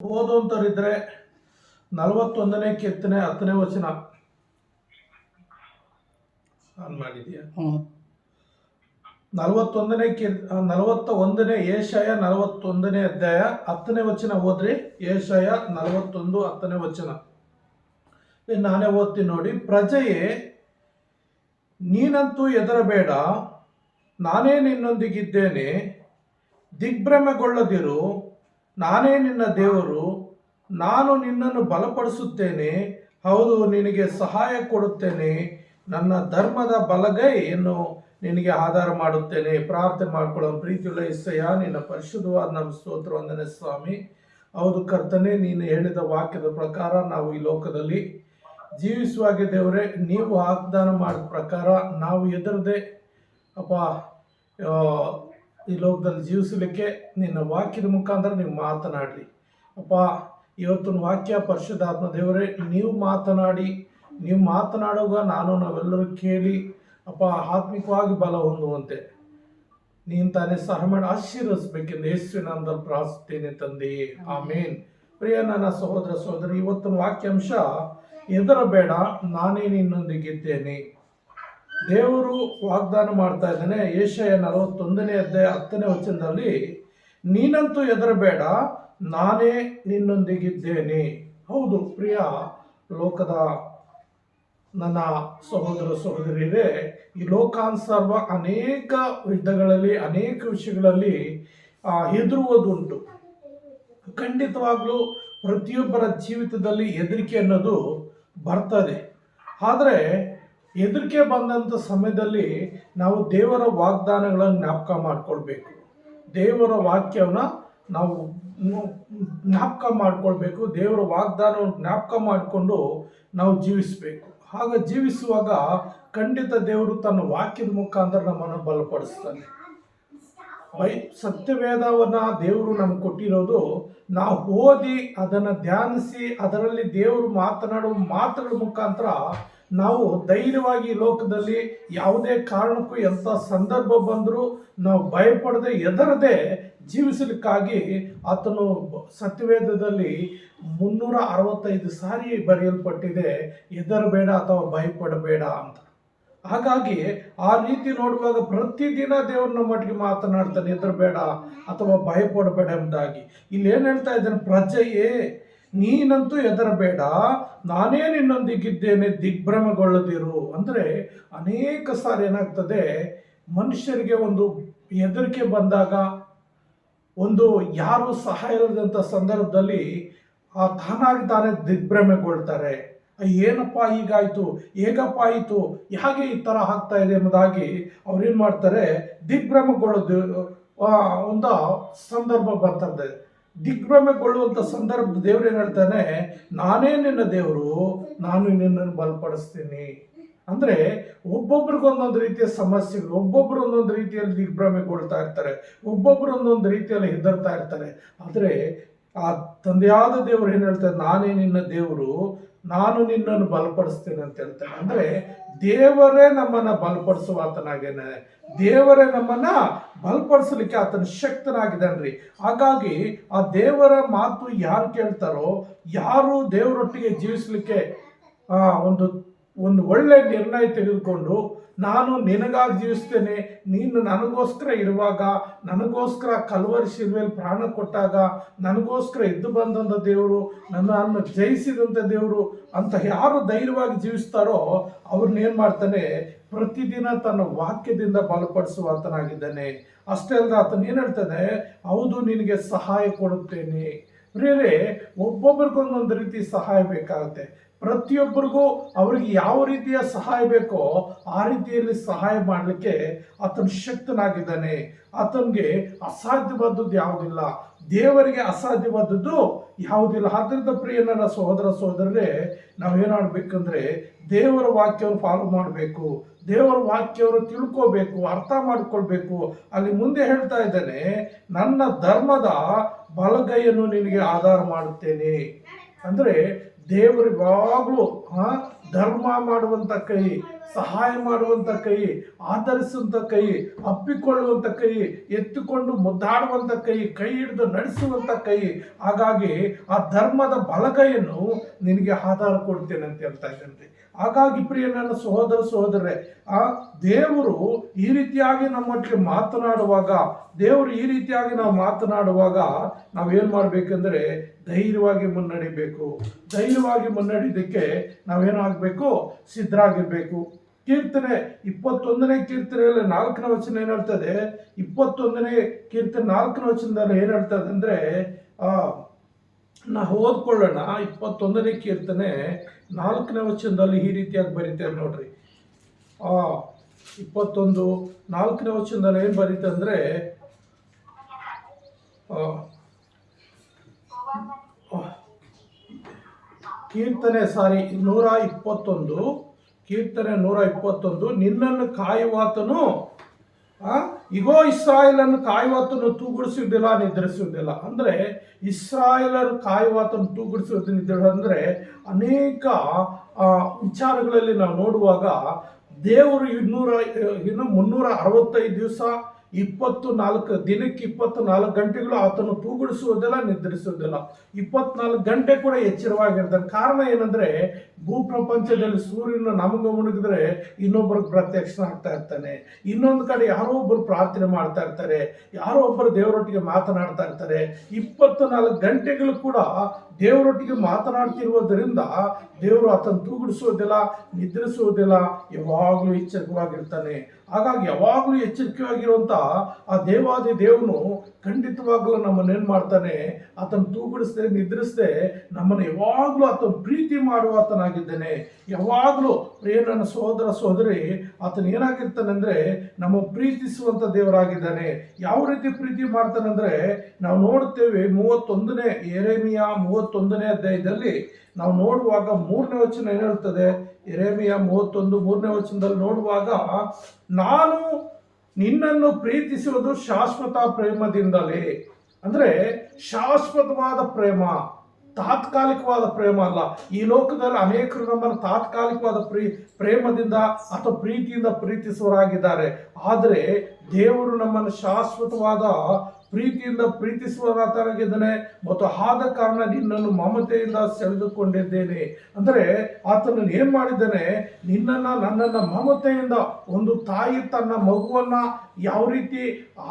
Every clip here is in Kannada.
ಓದುವಂತರಿದ್ರೆ 41ನೇ ಕೀರ್ತನೆ 10ನೇ ವಚನ ಆನ್ ಮಾಡಿದ್ಯಾ? 41ನೇ ಏಷಯ 41ನೇ ಅಧ್ಯಾಯ 10ನೇ ವಚನ ಓದ್ರಿ. ಏಷಯ 41 10ನೇ ವಚನ ನಾನೇ ಓದ್ತೀನಿ ನೋಡಿ. ಪ್ರಜೆಯೇ, ನೀನಂತೂ ಹೆದರಬೇಡ, ನಾನೇ ನಿನ್ನೊಂದಿಗಿದ್ದೇನೆ. ದಿಗ್ಭ್ರಮೆಗೊಳ್ಳದಿರು, ನಾನೇ ನಿನ್ನ ದೇವರು. ನಾನು ನಿನ್ನನ್ನು ಬಲಪಡಿಸುತ್ತೇನೆ, ಹೌದು, ನಿನಗೆ ಸಹಾಯ ಕೊಡುತ್ತೇನೆ. ನನ್ನ ಧರ್ಮದ ಬಲಗೈಯನ್ನು ನಿನಗೆ ಆಧಾರ ಮಾಡುತ್ತೇನೆ. ಪ್ರಾರ್ಥನೆ ಮಾಡ್ಕೊಳ್ಳೋ. ಪ್ರೀತಿಯುಳ್ಳ ಯೆಸಯ್ಯ, ನಿನ್ನ ಪರಿಶುದ್ಧವಾದ ನಮ್ಮ ಸ್ತೋತ್ರ ವಂದನೆ ಸ್ವಾಮಿ. ಹೌದು ಕರ್ತನೆ, ನೀನು ಹೇಳಿದ ವಾಕ್ಯದ ಪ್ರಕಾರ ನಾವು ಈ ಲೋಕದಲ್ಲಿ ಜೀವಿಸುವಾಗೆ ದೇವರೇ, ನೀವು ವಾಗ್ದಾನ ಮಾಡಿದ ಪ್ರಕಾರ ನಾವು ಹೆದರದೆ ಅಪ್ಪ ಈ ಲೋಕದಲ್ಲಿ ಜೀವಿಸಲಿಕ್ಕೆ ನಿನ್ನ ವಾಕ್ಯದ ಮುಖಾಂತರ ನೀವು ಮಾತನಾಡ್ರಿ ಅಪ್ಪ. ಇವತ್ತಿನ ವಾಕ್ಯ ಪರಿಶುದ್ಧಾತ್ಮ ದೇವರೇ, ನೀವು ಮಾತನಾಡುವಾಗ ನಾವೆಲ್ಲರೂ ಕೇಳಿ ಅಪ್ಪ ಆತ್ಮಿಕವಾಗಿ ಬಲ ಹೊಂದುವಂತೆ ನೀನು ತಾನೇ ಸಹಾಯ ಮಾಡಿ ಆಶೀರ್ವದಿಸಬೇಕೆಂದು ಯೇಸುವಿನ ನಾಮದಲ್ಲಿ ಪ್ರಾರ್ಥಿಸುತ್ತೇನೆ ತಂದೆ, ಆಮೇನ್. ಪ್ರಿಯ ನನ್ನ ಸಹೋದರ ಸಹೋದರಿ, ಇವತ್ತಿನ ವಾಕ್ಯಾಂಶ ಹೆದರಬೇಡ, ನಾನೇ ನಿನ್ನೊಂದಿಗಿದ್ದೇನೆ. ದೇವರು ವಾಗ್ದಾನ ಮಾಡ್ತಾ ಇದ್ದಾನೆ. ಏಷಯ 41ನೇ ಅಧ್ಯಾಯ 10ನೇ ವಚನದಲ್ಲಿ, ನೀನಂತೂ ಹೆದರಬೇಡ, ನಾನೇ ನಿನ್ನೊಂದಿಗಿದ್ದೇನೆ. ಹೌದು ಪ್ರಿಯ ಲೋಕದ ನನ್ನ ಸಹೋದರ ಸಹೋದರಿಯರೇ, ಈ ಲೋಕಾನುಸಾರ ಅನೇಕ ವಿಧಗಳಲ್ಲಿ ಅನೇಕ ವಿಷಯಗಳಲ್ಲಿ ಹೆದರುವುದುಂಟು. ಖಂಡಿತವಾಗ್ಲೂ ಪ್ರತಿಯೊಬ್ಬರ ಜೀವಿತದಲ್ಲಿ ಹೆದರಿಕೆ ಅನ್ನೋದು ಬರ್ತದೆ. ಆದರೆ ಹೆದರಿಕೆ ಬಂದಂಥ ಸಮಯದಲ್ಲಿ ನಾವು ದೇವರ ವಾಗ್ದಾನಗಳನ್ನು ಜ್ಞಾಪಕ ಮಾಡಿಕೊಳ್ಬೇಕು. ದೇವರ ವಾಕ್ಯವನ್ನು ನಾವು ಜ್ಞಾಪಕ ಮಾಡಿಕೊಳ್ಬೇಕು. ದೇವರ ವಾಗ್ದಾನವನ್ನು ಜ್ಞಾಪಕ ಮಾಡಿಕೊಂಡು ನಾವು ಜೀವಿಸಬೇಕು. ಆಗ ಜೀವಿಸುವಾಗ ಖಂಡಿತ ದೇವರು ತನ್ನ ವಾಕ್ಯದ ಮುಖಾಂತರ ನಮ್ಮನ್ನು ಬಲಪಡಿಸ್ತಾನೆ. ಸತ್ಯವೇದವನ್ನು ದೇವರು ನಮ್ಗೆ ಕೊಟ್ಟಿರೋದು, ನಾವು ಓದಿ ಅದನ್ನು ಧ್ಯಾನಿಸಿ ಅದರಲ್ಲಿ ದೇವರು ಮಾತನಾಡುವ ಮಾತುಗಳ ಮುಖಾಂತರ ನಾವು ಧೈರ್ಯವಾಗಿ ಲೋಕದಲ್ಲಿ ಯಾವುದೇ ಕಾರಣಕ್ಕೂ ಎಂಥ ಸಂದರ್ಭ ಬಂದರೂ ನಾವು ಭಯಪಡದೆ ಹೆದರದೆ ಜೀವಿಸಲಿಕ್ಕಾಗಿ ಆತನು ಸತ್ಯವೇದದಲ್ಲಿ 365 ಸಾರಿ ಬರೆಯಲ್ಪಟ್ಟಿದೆ, ಹೆದರಬೇಡ ಅಥವಾ ಭಯಪಡಬೇಡ ಅಂತ. ಹಾಗಾಗಿ ಆ ರೀತಿ ನೋಡುವಾಗ ಪ್ರತಿದಿನ ದೇವ್ರನ್ನ ಮಟ್ಟಿಗೆ ಮಾತನಾಡ್ತಾನೆ, ಹೆದರಬೇಡ ಅಥವಾ ಭಯಪಡಬೇಡ ಎಂಬುದಾಗಿ. ಇಲ್ಲಿ ಏನು ಹೇಳ್ತಾ ಇದ್ದಾನೆ? ಪ್ರಜೆಯೇ, ನೀನಂತೂ ಹೆದರಬೇಡ, ನಾನೇ ನಿನ್ನೊಂದಿಗಿದ್ದೇನೆ, ದಿಗ್ಭ್ರಮೆಗೊಳ್ಳದಿರು. ಅಂದರೆ ಅನೇಕ ಸಾರಿ ಏನಾಗ್ತದೆ, ಮನುಷ್ಯರಿಗೆ ಒಂದು ಹೆದರಿಕೆ ಬಂದಾಗ, ಒಂದು ಯಾರು ಸಹಾಯ ಇಲ್ಲದಂಥ ಸಂದರ್ಭದಲ್ಲಿ ತಾನಾಗಿ ತಾನೇ ದಿಗ್ಭ್ರಮೆಗೊಳ್ತಾರೆ. ಏನಪ್ಪ ಹೀಗಾಯಿತು, ಹೇಗಪ್ಪ ಆಯಿತು, ಹೇಗೆ ಈ ಥರ ಆಗ್ತಾ ಇದೆ ಎಂಬುದಾಗಿ ಅವ್ರೇನು ಮಾಡ್ತಾರೆ, ದಿಗ್ಭ್ರಮೆಗೊಳ್ಳೋದು ಒಂದು ಸಂದರ್ಭ ಬರ್ತದೆ. ದಿಗ್ಭ್ರಮೆಗೊಳ್ಳುವಂಥ ಸಂದರ್ಭ ದೇವ್ರು ಏನು ಹೇಳ್ತಾನೆ? ನಾನೇ ನಿನ್ನ ದೇವರು, ನಾನು ನಿನ್ನನ್ನು ಬಲಪಡಿಸ್ತೀನಿ. ಅಂದರೆ ಒಬ್ಬೊಬ್ರಿಗೆ ಒಂದೊಂದು ರೀತಿಯ ಸಮಸ್ಯೆಗಳು, ಒಬ್ಬೊಬ್ರು ಒಂದೊಂದು ರೀತಿಯಲ್ಲಿ ದಿಗ್ಭ್ರಮೆಗೊಳ್ತಾ ಇರ್ತಾರೆ, ಒಬ್ಬೊಬ್ರು ಒಂದೊಂದು ರೀತಿಯಲ್ಲಿ ಹೆದರ್ತಾ ಇರ್ತಾರೆ. ಆದರೆ ಆ ತಂದೆಯಾದ ದೇವರು ಏನು ಹೇಳ್ತಾರೆ? ನಾನೇ ನಿನ್ನ ದೇವರು, ನಾನು ನಿನ್ನನ್ನು ಬಲಪಡಿಸ್ತೇನೆ ಅಂತ ಹೇಳ್ತಾನೆ. ಅಂದರೆ ದೇವರೇ ನಮ್ಮನ್ನು ಬಲಪಡಿಸುವ ಆತನಾಗೇನೆ, ದೇವರೇ ನಮ್ಮನ್ನು ಬಲಪಡಿಸಲಿಕ್ಕೆ ಆತನ ಶಕ್ತನಾಗಿದ್ದಾನ್ರಿ. ಹಾಗಾಗಿ ಆ ದೇವರ ಮಾತು ಯಾರು ಕೇಳ್ತಾರೋ, ಯಾರು ದೇವರೊಟ್ಟಿಗೆ ಜೀವಿಸಲಿಕ್ಕೆ ಒಂದು ಒಳ್ಳೆ ನಿರ್ಣಯ ತೆಗೆದುಕೊಂಡು, ನಾನು ನಿನಗಾಗಿ ಜೀವಿಸ್ತೇನೆ, ನೀನು ನನಗೋಸ್ಕರ ಇರುವಾಗ, ನನಗೋಸ್ಕರ ಕಲ್ವರಿ ಶಿಲುಬೆಯಲ್ಲಿ ಪ್ರಾಣ ಕೊಟ್ಟಾಗ, ನನಗೋಸ್ಕರ ಎದ್ದು ಬಂದಂಥ ದೇವರು, ನನ್ನನ್ನು ಜಯಿಸಿದಂಥ ದೇವರು ಅಂತ ಯಾರು ಧೈರ್ಯವಾಗಿ ಜೀವಿಸ್ತಾರೋ ಅವ್ರನ್ನೇನು ಮಾಡ್ತಾನೆ? ಪ್ರತಿದಿನ ತನ್ನ ವಾಕ್ಯದಿಂದ ಬಲಪಡಿಸುವ ಆತನಾಗಿದ್ದಾನೆ. ಅಷ್ಟೇ ಅಲ್ಲದೆ ಆತನ ಏನು ಹೇಳ್ತಾನೆ? ಹೌದು, ನಿನಗೆ ಸಹಾಯ ಕೊಡುತ್ತೇನೆ. ಬೇರೆ ಒಬ್ಬೊಬ್ರಿಗೊಂದೊಂದು ರೀತಿ ಸಹಾಯ ಬೇಕಾಗುತ್ತೆ. ಪ್ರತಿಯೊಬ್ಬರಿಗೂ ಅವ್ರಿಗೆ ಯಾವ ರೀತಿಯ ಸಹಾಯ ಬೇಕೋ ಆ ರೀತಿಯಲ್ಲಿ ಸಹಾಯ ಮಾಡಲಿಕ್ಕೆ ಆತನ ಶಕ್ತನಾಗಿದ್ದಾನೆ. ಆತನಿಗೆ ಅಸಾಧ್ಯವಾದದ್ದು ಯಾವುದಿಲ್ಲ, ದೇವರಿಗೆ ಅಸಾಧ್ಯವಾದದ್ದು ಯಾವುದಿಲ್ಲ. ಆದ್ದರಿಂದ ಪ್ರಿಯ ನನ್ನ ಸಹೋದರ ಸಹೋದರರೇ, ನಾವೇನು ಮಾಡಬೇಕಂದ್ರೆ ದೇವರ ವಾಕ್ಯವನ್ನು ಫಾಲೋ ಮಾಡಬೇಕು, ದೇವರ ವಾಕ್ಯವನ್ನು ತಿಳ್ಕೋಬೇಕು, ಅರ್ಥ ಮಾಡಿಕೊಳ್ಬೇಕು. ಅಲ್ಲಿ ಮುಂದೆ ಹೇಳ್ತಾ ಇದ್ದಾನೆ, ನನ್ನ ಧರ್ಮದ ಬಲಗೈಯನ್ನು ನಿನಗೆ ಆಧಾರ ಮಾಡುತ್ತೇನೆ. ಅಂದರೆ ದೇವರಿಗಾಗಲೂ ಧರ್ಮ ಮಾಡುವಂಥ ಕೈ, ಸಹಾಯ ಮಾಡುವಂಥ ಕೈ, ಆಧರಿಸುವಂಥ ಕೈ, ಅಪ್ಪಿಕೊಳ್ಳುವಂಥ ಕೈ, ಎತ್ತಿಕೊಂಡು ಮುದ್ದಾಡುವಂಥ ಕೈ, ಕೈ ಹಿಡಿದು ನಡೆಸುವಂಥ ಕೈ. ಹಾಗಾಗಿ ಆ ಧರ್ಮದ ಬಲಗೈಯನ್ನು ನಿನಗೆ ಆಧಾರ ಕೊಡ್ತೇನೆ ಅಂತ ಹೇಳ್ತಾ ಇದ್ದೇನೆ. ಹಾಗಾಗಿ ಪ್ರಿಯ ನನ್ನ ಸಹೋದರರೇ, ಆ ದೇವರು ಈ ರೀತಿಯಾಗಿ ನಮ್ಮೊಟ್ಟಿಗೆ ಮಾತನಾಡುವಾಗ, ದೇವರು ಈ ರೀತಿಯಾಗಿ ನಾವು ಮಾತನಾಡುವಾಗ ನಾವೇನು ಮಾಡಬೇಕೆಂದರೆ ಧೈರ್ಯವಾಗಿ ಮುನ್ನಡಿಬೇಕು. ಧೈರ್ಯವಾಗಿ ಮುನ್ನಡಿದಕ್ಕೆ ನಾವೇನಾಗಬೇಕು? ಸಿದ್ಧರಾಗಿರ್ಬೇಕು. ಕೀರ್ತನೆ 21ನೇ ಕೀರ್ತನೆಯಲ್ಲಿ 4ನೇ ವಚನ ಏನು ಹೇಳ್ತದೆ? 21ನೇ ಕೀರ್ತನೆ 4ನೇ ವಚನದಲ್ಲಿ ಏನು ಹೇಳ್ತದೆ ಅಂದರೆ, ನಾವು ಓದ್ಕೊಳ್ಳೋಣ. 21ನೇ ಕೀರ್ತನೆ 4ನೇ ವಚನದಲ್ಲಿ ಈ ರೀತಿಯಾಗಿ ಬರೀತೇವೆ ನೋಡ್ರಿ. 21 4ನೇ ವಚನದಲ್ಲಿ ಏನು ಬರೀತೆ ಅಂದರೆ, ಕೀರ್ತನೆ 121 ಕೀರ್ತನೆ 121, ನಿನ್ನನ್ನು ಕಾಯುವಾತನು ಇಗೋ ಇಸ್ರಾಯೇಲನ್ನು ಕಾಯುವಾತನು ತೂಗುಡಿಸುವುದಿಲ್ಲ, ನಿದ್ರಿಸುವುದಿಲ್ಲ. ಅಂದರೆ ಇಸ್ರಾಯೇಲರು ಕಾಯುವಾತನು ತೂಗುಡಿಸುವುದು ನಿದ್ರೆ ಅಂದರೆ ಅನೇಕ ವಿಚಾರಗಳಲ್ಲಿ ನಾವು ನೋಡುವಾಗ ದೇವರು ಇನ್ನು 365 ದಿವಸ 24 ದಿನಕ್ಕೆ 24 ಗಂಟೆಗಳು ಆತನು ತೂಗುಡಿಸುವುದಿಲ್ಲ, ನಿದ್ರಿಸುವುದಿಲ್ಲ. 24 ಗಂಟೆ ಕೂಡ ಎಚ್ಚರವಾಗಿರ್ತಾನೆ. ಕಾರಣ ಏನಂದ್ರೆ ಭೂಪ್ರಪಂಚದಲ್ಲಿ ಸೂರ್ಯನ ನಮಗೆ ಮುಳುಗಿದ್ರೆ ಇನ್ನೊಬ್ಬರಿಗೆ ಪ್ರತ್ಯಕ್ಷನಾಗ್ತಾ ಇರ್ತಾನೆ. ಇನ್ನೊಂದು ಕಡೆ ಯಾರೋ ಒಬ್ಬರು ಪ್ರಾರ್ಥನೆ ಮಾಡ್ತಾ ಇರ್ತಾರೆ, ಯಾರೋ ಒಬ್ಬರು ದೇವರೊಟ್ಟಿಗೆ ಮಾತನಾಡ್ತಾ ಇರ್ತಾರೆ. 24 ಗಂಟೆಗಳು ಕೂಡ ದೇವರೊಟ್ಟಿಗೆ ಮಾತನಾಡ್ತಿರುವುದರಿಂದ ದೇವರು ಆತನು ತೂಗುಡಿಸುವುದಿಲ್ಲ, ನಿದ್ರಿಸುವುದಿಲ್ಲ, ಯಾವಾಗಲೂ ಎಚ್ಚರಿಕೆವಾಗಿರ್ತಾನೆ. ಹಾಗಾಗಿ ಯಾವಾಗಲೂ ಎಚ್ಚರಿಕೆಯಾಗಿರುವಂಥ ಆ ದೇವಾದಿ ದೇವನು ಖಂಡಿತವಾಗಲೂ ನಮ್ಮನ್ನೇನು ಮಾಡ್ತಾನೆ? ಆತನು ತೂಗುಡಿಸದೆ, ನಿದ್ರಿಸದೆ ನಮ್ಮನ್ನು ಯಾವಾಗಲೂ ಆತನು ಪ್ರೀತಿ ಮಾಡುವ ಆತನಾಗಿದ್ದಾನೆ. ಯಾವಾಗಲೂ ಪ್ರಿಯ ನನ್ನ ಸಹೋದರಿ, ಆತನು ಏನಾಗಿರ್ತಾನೆ ಅಂದರೆ ನಮ್ಮ ಪ್ರೀತಿಸುವಂಥ ದೇವರಾಗಿದ್ದಾನೆ. ಯಾವ ರೀತಿ ಪ್ರೀತಿ ಮಾಡ್ತಾನಂದ್ರೆ ನಾವು ನೋಡ್ತೇವೆ. 31ನೇ ಯೆರೆಮೀಯ 31ನೇ ಅಧ್ಯಾಯದಲ್ಲಿ ನಾವು ನೋಡುವಾಗ 3ನೇ ವಚನ ಏನು ಹೇಳ್ತದೆ? ಯೆರೆಮೀಯ 31 3ನೇ ವಚನದಲ್ಲಿ ನೋಡುವಾಗ, ನಾನು ನಿನ್ನನ್ನು ಪ್ರೀತಿಸುವುದು ಶಾಶ್ವತ ಪ್ರೇಮದಿಂದಲೇ. ಅಂದ್ರೆ ಶಾಶ್ವತವಾದ ಪ್ರೇಮ, ತಾತ್ಕಾಲಿಕವಾದ ಪ್ರೇಮ ಅಲ್ಲ. ಈ ಲೋಕದಲ್ಲಿ ಅನೇಕರು ನಮ್ಮನ್ನು ತಾತ್ಕಾಲಿಕವಾದ ಪ್ರೇಮದಿಂದ ಅಥವಾ ಪ್ರೀತಿಯಿಂದ ಪ್ರೀತಿಸುವರಾಗಿದ್ದಾರೆ. ಆದರೆ ದೇವರು ನಮ್ಮನ್ನು ಶಾಶ್ವತವಾದ ಪ್ರೀತಿಯಿಂದ ಪ್ರೀತಿಸುವರಾಗಿದ್ದಾನೆ. ಮತ್ತು ಆದ ಕಾರಣ ನಿನ್ನನ್ನು ಮಮತೆಯಿಂದ ಸೆಳೆದುಕೊಂಡಿದ್ದೇನೆ. ಅಂದರೆ ಆತನು ಏನು ಮಾಡಿದ್ದಾನೆ? ನಿನ್ನನ್ನು ನನ್ನನ್ನು ಮಮತೆಯಿಂದ, ಒಂದು ತಾಯಿ ತನ್ನ ಮಗುವನ್ನ ಯಾವ ರೀತಿ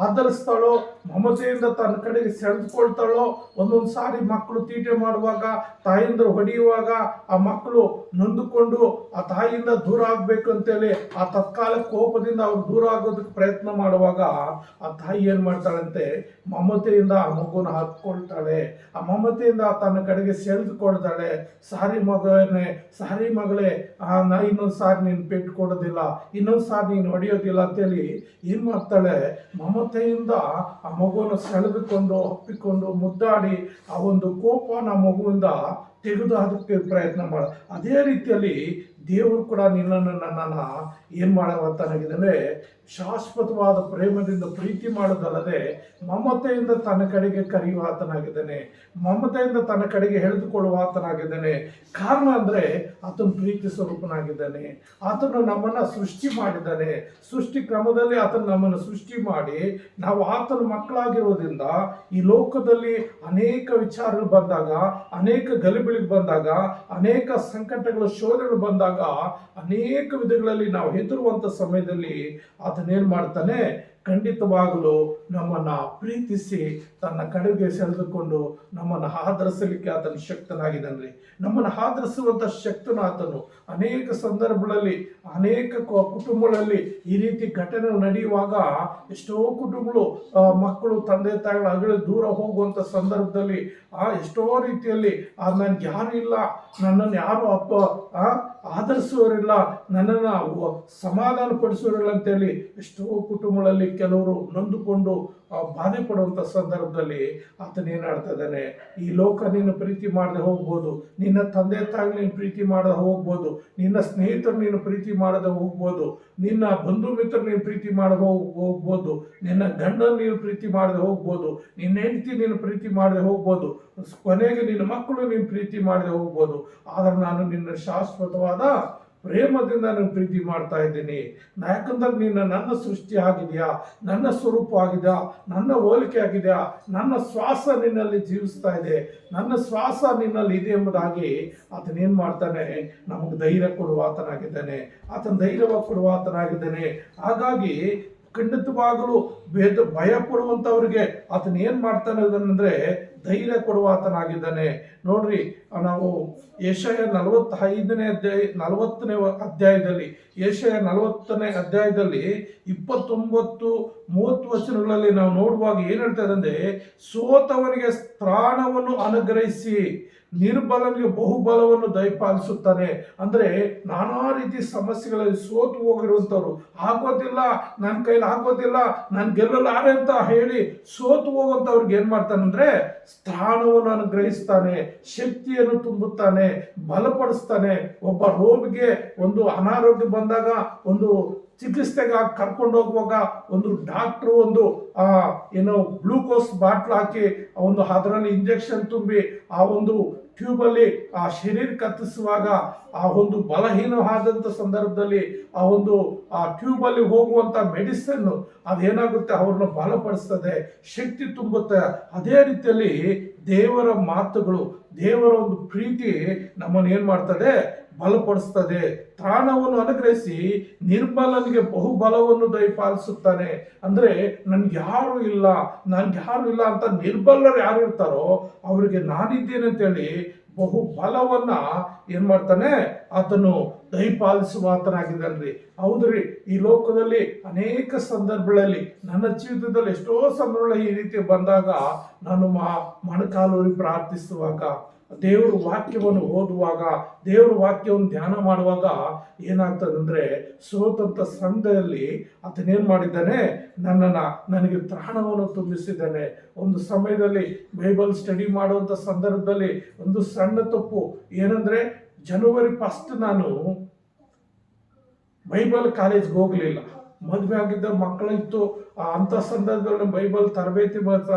ಆಧರಿಸ್ತಾಳೋ, ಮಮತೆಯಿಂದ ತನ್ನ ಕಡೆಗೆ ಸೆಳೆದುಕೊಳ್ತಾಳೋ. ಒಂದೊಂದು ಸಾರಿ ಮಕ್ಕಳು ತೀಟೆ ಮಾಡುವಾಗ, ತಾಯಿಯಿಂದ ಹೊಡೆಯುವಾಗ ಆ ಮಕ್ಕಳು ನೊಂದುಕೊಂಡು ಆ ತಾಯಿಯಿಂದ ದೂರ ಆಗ್ಬೇಕು ಅಂತೇಳಿ ಆ ತತ್ಕಾಲ ಕೋಪದಿಂದ ಅವ್ರು ದೂರ ಆಗೋದಕ್ಕೆ ಪ್ರಯತ್ನ ಮಾಡುವಾಗ ಆ ತಾಯಿ ಏನ್ ಮಾಡ್ತಾಳಂತೆ? ಮಮತೆಯಿಂದ ಆ ಮಗುನ ಹತ್ಕೊಳ್ತಾಳೆ. ಆ ಮಮತೆಯಿಂದ ತನ್ನ ಕಡೆಗೆ ಸೆಳೆದುಕೊಳ್ತಾಳೆ. ಸಾರಿ ಮಗಳೇ, ನಾ ಇನ್ನೊಂದು ಸಾರಿ ನೀನು ಪೆಟ್ಟು ಕೊಡೋದಿಲ್ಲ, ಇನ್ನೊಂದು ಸಾರಿ ನೀನು ಹೊಡೆಯೋದಿಲ್ಲ ಅಂತೇಳಿ ಏನ್ ಮಾಡ್ತಾಳೆ? ಮಮತೆಯಿಂದ ಆ ಮಗುವನ್ನು ಸೆಳೆದುಕೊಂಡು ಅಪ್ಪಿಕೊಂಡು ಮುದ್ದಾಡಿ ಆ ಒಂದು ಕೋಪನ ಮಗುವಿಂದ ತೆಗೆದು ಅದಕ್ಕೆ ಪ್ರಯತ್ನ ಮಾಡ. ಅದೇ ರೀತಿಯಲ್ಲಿ ದೇವರು ಕೂಡ ನಿನ್ನನ್ನು ನನ್ನನ್ನು ಏನು ಮಾಡುವಂತಾಗಿದ್ದಾನೆ? ಶಾಶ್ವತವಾದ ಪ್ರೇಮದಿಂದ ಪ್ರೀತಿ ಮಾಡೋದಲ್ಲದೆ ಮಮತೆಯಿಂದ ತನ್ನ ಕಡೆಗೆ ಕರೆಯುವ ಆತನಾಗಿದ್ದಾನೆ. ಮಮತೆಯಿಂದ ತನ್ನ ಕಡೆಗೆ ಎಳೆದುಕೊಳ್ಳುವ ಆತನಾಗಿದ್ದಾನೆ. ಕಾರಣ ಅಂದರೆ ಆತನು ಪ್ರೀತಿ ಸ್ವರೂಪನಾಗಿದ್ದಾನೆ. ಆತನು ನಮ್ಮನ್ನು ಸೃಷ್ಟಿ ಮಾಡಿದ್ದಾನೆ. ಸೃಷ್ಟಿ ಕ್ರಮದಲ್ಲಿ ಆತನು ನಮ್ಮನ್ನು ಸೃಷ್ಟಿ ಮಾಡಿ ನಾವು ಆತನ ಮಕ್ಕಳಾಗಿರೋದ್ರಿಂದ ಈ ಲೋಕದಲ್ಲಿ ಅನೇಕ ವಿಚಾರಗಳು ಬಂದಾಗ, ಅನೇಕ ಗಲಿಬಿಲಿಗೆ ಬಂದಾಗ, ಅನೇಕ ಸಂಕಟಗಳು, ಶೋಧನೆಗಳು ಬಂದಾಗ, ಅನೇಕ ವಿಧಗಳಲ್ಲಿ ನಾವು ಹೆದರುವಂಥ ಸಮಯದಲ್ಲಿ ಆತನೇನು ಮಾಡ್ತಾನೆ? ಖಂಡಿತವಾಗಲು ನಮ್ಮನ್ನು ಪ್ರೀತಿಸಿ ತನ್ನ ಕಡೆಗೆ ಸೆಳೆದುಕೊಂಡು ನಮ್ಮನ್ನು ಆಧರಿಸಲಿಕ್ಕೆ ಆತನು ಶಕ್ತನಾಗಿದ್ದಾನೆ. ನಮ್ಮನ್ನು ಆಧರಿಸುವಂಥ ಶಕ್ತನ ಆತನು. ಅನೇಕ ಸಂದರ್ಭಗಳಲ್ಲಿ, ಅನೇಕ ಕುಟುಂಬಗಳಲ್ಲಿ ಈ ರೀತಿ ಘಟನೆ ನಡೆಯುವಾಗ ಎಷ್ಟೋ ಕುಟುಂಬಗಳು ಮಕ್ಕಳು ತಂದೆ ತಾಯಿಗಳ ಅಗಲಿ ದೂರ ಹೋಗುವಂಥ ಸಂದರ್ಭದಲ್ಲಿ ಎಷ್ಟೋ ರೀತಿಯಲ್ಲಿ ನನ್ಗೆ ಯಾರು ಇಲ್ಲ, ನನ್ನನ್ನು ಯಾರು ಆಧರಿಸುವವರಿಲ್ಲ, ನನ್ನನ್ನು ಸಮಾಧಾನ ಪಡಿಸುವರಿಲ್ಲ ಅಂತೇಳಿ ಎಷ್ಟೋ ಕುಟುಂಬಗಳಲ್ಲಿ ಕೆಲವರು ನೊಂದುಕೊಂಡು ಬಾಧೆ ಪಡುವಂಥ ಸಂದರ್ಭದಲ್ಲಿ ಆತನೇನಾಡ್ತಾ ಇದ್ದಾನೆ? ಈ ಲೋಕ ನೀನು ಪ್ರೀತಿ ಮಾಡದೆ ಹೋಗ್ಬೋದು, ನಿನ್ನ ತಂದೆ ತಾಯಿ ನೀನು ಪ್ರೀತಿ ಮಾಡದೆ ಹೋಗ್ಬೋದು, ನಿನ್ನ ಸ್ನೇಹಿತರು ನೀನು ಪ್ರೀತಿ ಮಾಡದೆ ಹೋಗ್ಬೋದು, ನಿನ್ನ ಬಂಧು ಮಿತ್ರರು ನೀನು ಪ್ರೀತಿ ಮಾಡದೆ ಹೋಗ್ಬೋದು, ನಿನ್ನ ಗಂಡನ ನೀನು ಪ್ರೀತಿ ಮಾಡದೆ ಹೋಗ್ಬೋದು, ನಿನ್ನ ಹೆಂಡತಿ ನೀನು ಪ್ರೀತಿ ಮಾಡದೆ ಹೋಗ್ಬೋದು, ಕೊನೆಗೆ ನಿನ್ನ ಮಕ್ಕಳು ನೀನು ಪ್ರೀತಿ ಮಾಡದೆ ಹೋಗ್ಬೋದು. ಆದರೆ ನಾನು ನಿನ್ನ ಶಾಶ್ವತವಾದ ಪ್ರೇಮದಿಂದ ನಾನು ಪ್ರೀತಿ ಮಾಡ್ತಾ ಇದ್ದೀನಿ. ಯಾಕಂದ್ರೆ ನೀನು ನನ್ನ ಸೃಷ್ಟಿ ಆಗಿದೆಯಾ, ನನ್ನ ಸ್ವರೂಪ ಆಗಿದೆಯಾ, ನನ್ನ ಹೋಲಿಕೆ ಆಗಿದೆಯಾ, ನನ್ನ ಶ್ವಾಸ ನಿನ್ನಲ್ಲಿ ಜೀವಿಸ್ತಾ ಇದೆ, ನನ್ನ ಶ್ವಾಸ ನಿನ್ನಲ್ಲಿ ಇದೆ ಎಂಬುದಾಗಿ ಆತನೇನು ಮಾಡ್ತಾನೆ, ನಮಗೆ ಧೈರ್ಯ ಕೊಡುವ ಆತನಾಗಿದ್ದಾನೆ. ಆತನ ಧೈರ್ಯವಾಗಿ ಕೊಡುವ ಆತನಾಗಿದ್ದಾನೆ. ಹಾಗಾಗಿ ಖಂಡಿತವಾಗಲೂ ಭಯ ಪಡುವಂಥವ್ರಿಗೆ ಆತನ ಏನು ಮಾಡ್ತಾನೆ ಅಂದ್ರೆ ಧೈರ್ಯ ಕೊಡುವ ಆತನಾಗಿದ್ದಾನೆ. ನೋಡ್ರಿ, ನಾವು ಯೆಶಾಯ 40ನೇ ಅಧ್ಯಾಯದಲ್ಲಿ ಯೆಶಾಯ 40ನೇ ಅಧ್ಯಾಯದಲ್ಲಿ 29-30 ವಚನಗಳಲ್ಲಿ ನಾವು ನೋಡುವಾಗ ಏನ್ ಹೇಳ್ತಾರೆ ಅಂದ್ರೆ, ಸೋತವನಿಗೆ ತ್ರಾಣವನ್ನು ಅನುಗ್ರಹಿಸಿ ನಿರ್ಬಲನಿಗೆ ಬಹುಬಲವನ್ನು ದಯಪಾಲಿಸುತ್ತಾನೆ. ಅಂದ್ರೆ ನಾನಾ ರೀತಿ ಸಮಸ್ಯೆಗಳಲ್ಲಿ ಸೋತು ಹೋಗಿರುವಂಥವ್ರು, ಆಗೋದಿಲ್ಲ, ನನ್ನ ಕೈಲಿ ಆಗೋದಿಲ್ಲ, ನಾನು ಗೆಲ್ಲಲಾರೆ ಅಂತ ಹೇಳಿ ಸೋತು ಹೋಗುವಂಥವ್ರಿಗೆ ಏನ್ ಮಾಡ್ತಾನಂದ್ರೆ ಸ್ಥಾನವನ್ನು ಅನುಗ್ರಹಿಸ್ತಾನೆ, ಶಕ್ತಿಯನ್ನು ತುಂಬುತ್ತಾನೆ, ಬಲಪಡಿಸ್ತಾನೆ. ಒಬ್ಬ ರೋಗಿಗೆ ಒಂದು ಅನಾರೋಗ್ಯ ಬಂದಾಗ, ಒಂದು ಚಿಕಿತ್ಸೆಗೆ ಕರ್ಕೊಂಡು ಹೋಗುವಾಗ ಒಂದು ಡಾಕ್ಟ್ರು ಒಂದು ಏನೋ ಗ್ಲೂಕೋಸ್ ಬಾಟ್ಲ್ ಹಾಕಿ ಒಂದು ಅದರಲ್ಲಿ ಇಂಜೆಕ್ಷನ್ ತುಂಬಿ ಆ ಒಂದು ಟ್ಯೂಬಲ್ಲಿ ಆ ಶರೀರ ಕತ್ತಿಸುವಾಗ ಆ ಒಂದು ಬಲಹೀನವಾದಂಥ ಸಂದರ್ಭದಲ್ಲಿ ಆ ಒಂದು ಆ ಟ್ಯೂಬಲ್ಲಿ ಹೋಗುವಂಥ ಮೆಡಿಸಿನ್ ಅದೇನಾಗುತ್ತೆ, ಅವ್ರನ್ನ ಬಲಪಡಿಸ್ತದೆ, ಶಕ್ತಿ ತುಂಬುತ್ತೆ. ಅದೇ ರೀತಿಯಲ್ಲಿ ದೇವರ ಮಾತುಗಳು, ದೇವರ ಒಂದು ಪ್ರೀತಿ ನಮ್ಮನ್ನು ಏನು ಮಾಡ್ತದೆ, ಬಲಪಡಿಸ್ತದೆ. ತ್ರಾಣವನ್ನು ಅನುಗ್ರಹಿಸಿ ನಿರ್ಬಲನಿಗೆ ಬಹುಬಲವನ್ನು ದಯಪಾಲಿಸುತ್ತಾನೆ. ಅಂದ್ರೆ ನನ್ಗೆ ಯಾರು ಇಲ್ಲ ಅಂತ ನಿರ್ಬಲರು ಯಾರು ಇರ್ತಾರೋ ಅವರಿಗೆ ನಾನಿದ್ದೇನೆ ಅಂತೇಳಿ ಬಹುಬಲವನ್ನ ಏನ್ ಮಾಡ್ತಾನೆ, ಆತನು ದಯಪಾಲಿಸುವ ಆತನಾಗಿದ್ದಾನ್ರಿ. ಹೌದ್ರಿ, ಈ ಲೋಕದಲ್ಲಿ ಅನೇಕ ಸಂದರ್ಭಗಳಲ್ಲಿ, ನನ್ನ ಜೀವಿತದಲ್ಲಿ ಎಷ್ಟೋ ಸಂದರ್ಭಗಳಲ್ಲಿ ಈ ರೀತಿ ಬಂದಾಗ ನಾನು ಮೊಣಕಾಲೂರಿ ಪ್ರಾರ್ಥಿಸುವಾಗ, ದೇವರ ವಾಕ್ಯವನ್ನು ಓದುವಾಗ, ದೇವರ ವಾಕ್ಯವನ್ನು ಧ್ಯಾನ ಮಾಡುವಾಗ ಏನಾಗ್ತದಂದ್ರೆ, ಸೋತಂತ ಸಂಘದಲ್ಲಿ ಆತನೇನ್ ಮಾಡಿದ್ದಾನೆ, ನನಗೆ ತ್ರಾಣವನ್ನು ತುಂಬಿಸಿದ್ದಾನೆ. ಒಂದು ಸಮಯದಲ್ಲಿ ಬೈಬಲ್ ಸ್ಟಡಿ ಮಾಡುವಂತ ಸಂದರ್ಭದಲ್ಲಿ ಒಂದು ಸಣ್ಣ ತಪ್ಪು ಏನಂದ್ರೆ, ಜನವರಿ 1 ನಾನು ಬೈಬಲ್ ಕಾಲೇಜ್ಗೆ ಹೋಗ್ಲಿಲ್ಲ. ಮದುವೆ ಆಗಿದ್ದ ಮಕ್ಕಳಿತ್ತು. ಅಂಥ ಸಂದರ್ಭದಲ್ಲಿ ಬೈಬಲ್ ತರಬೇತಿ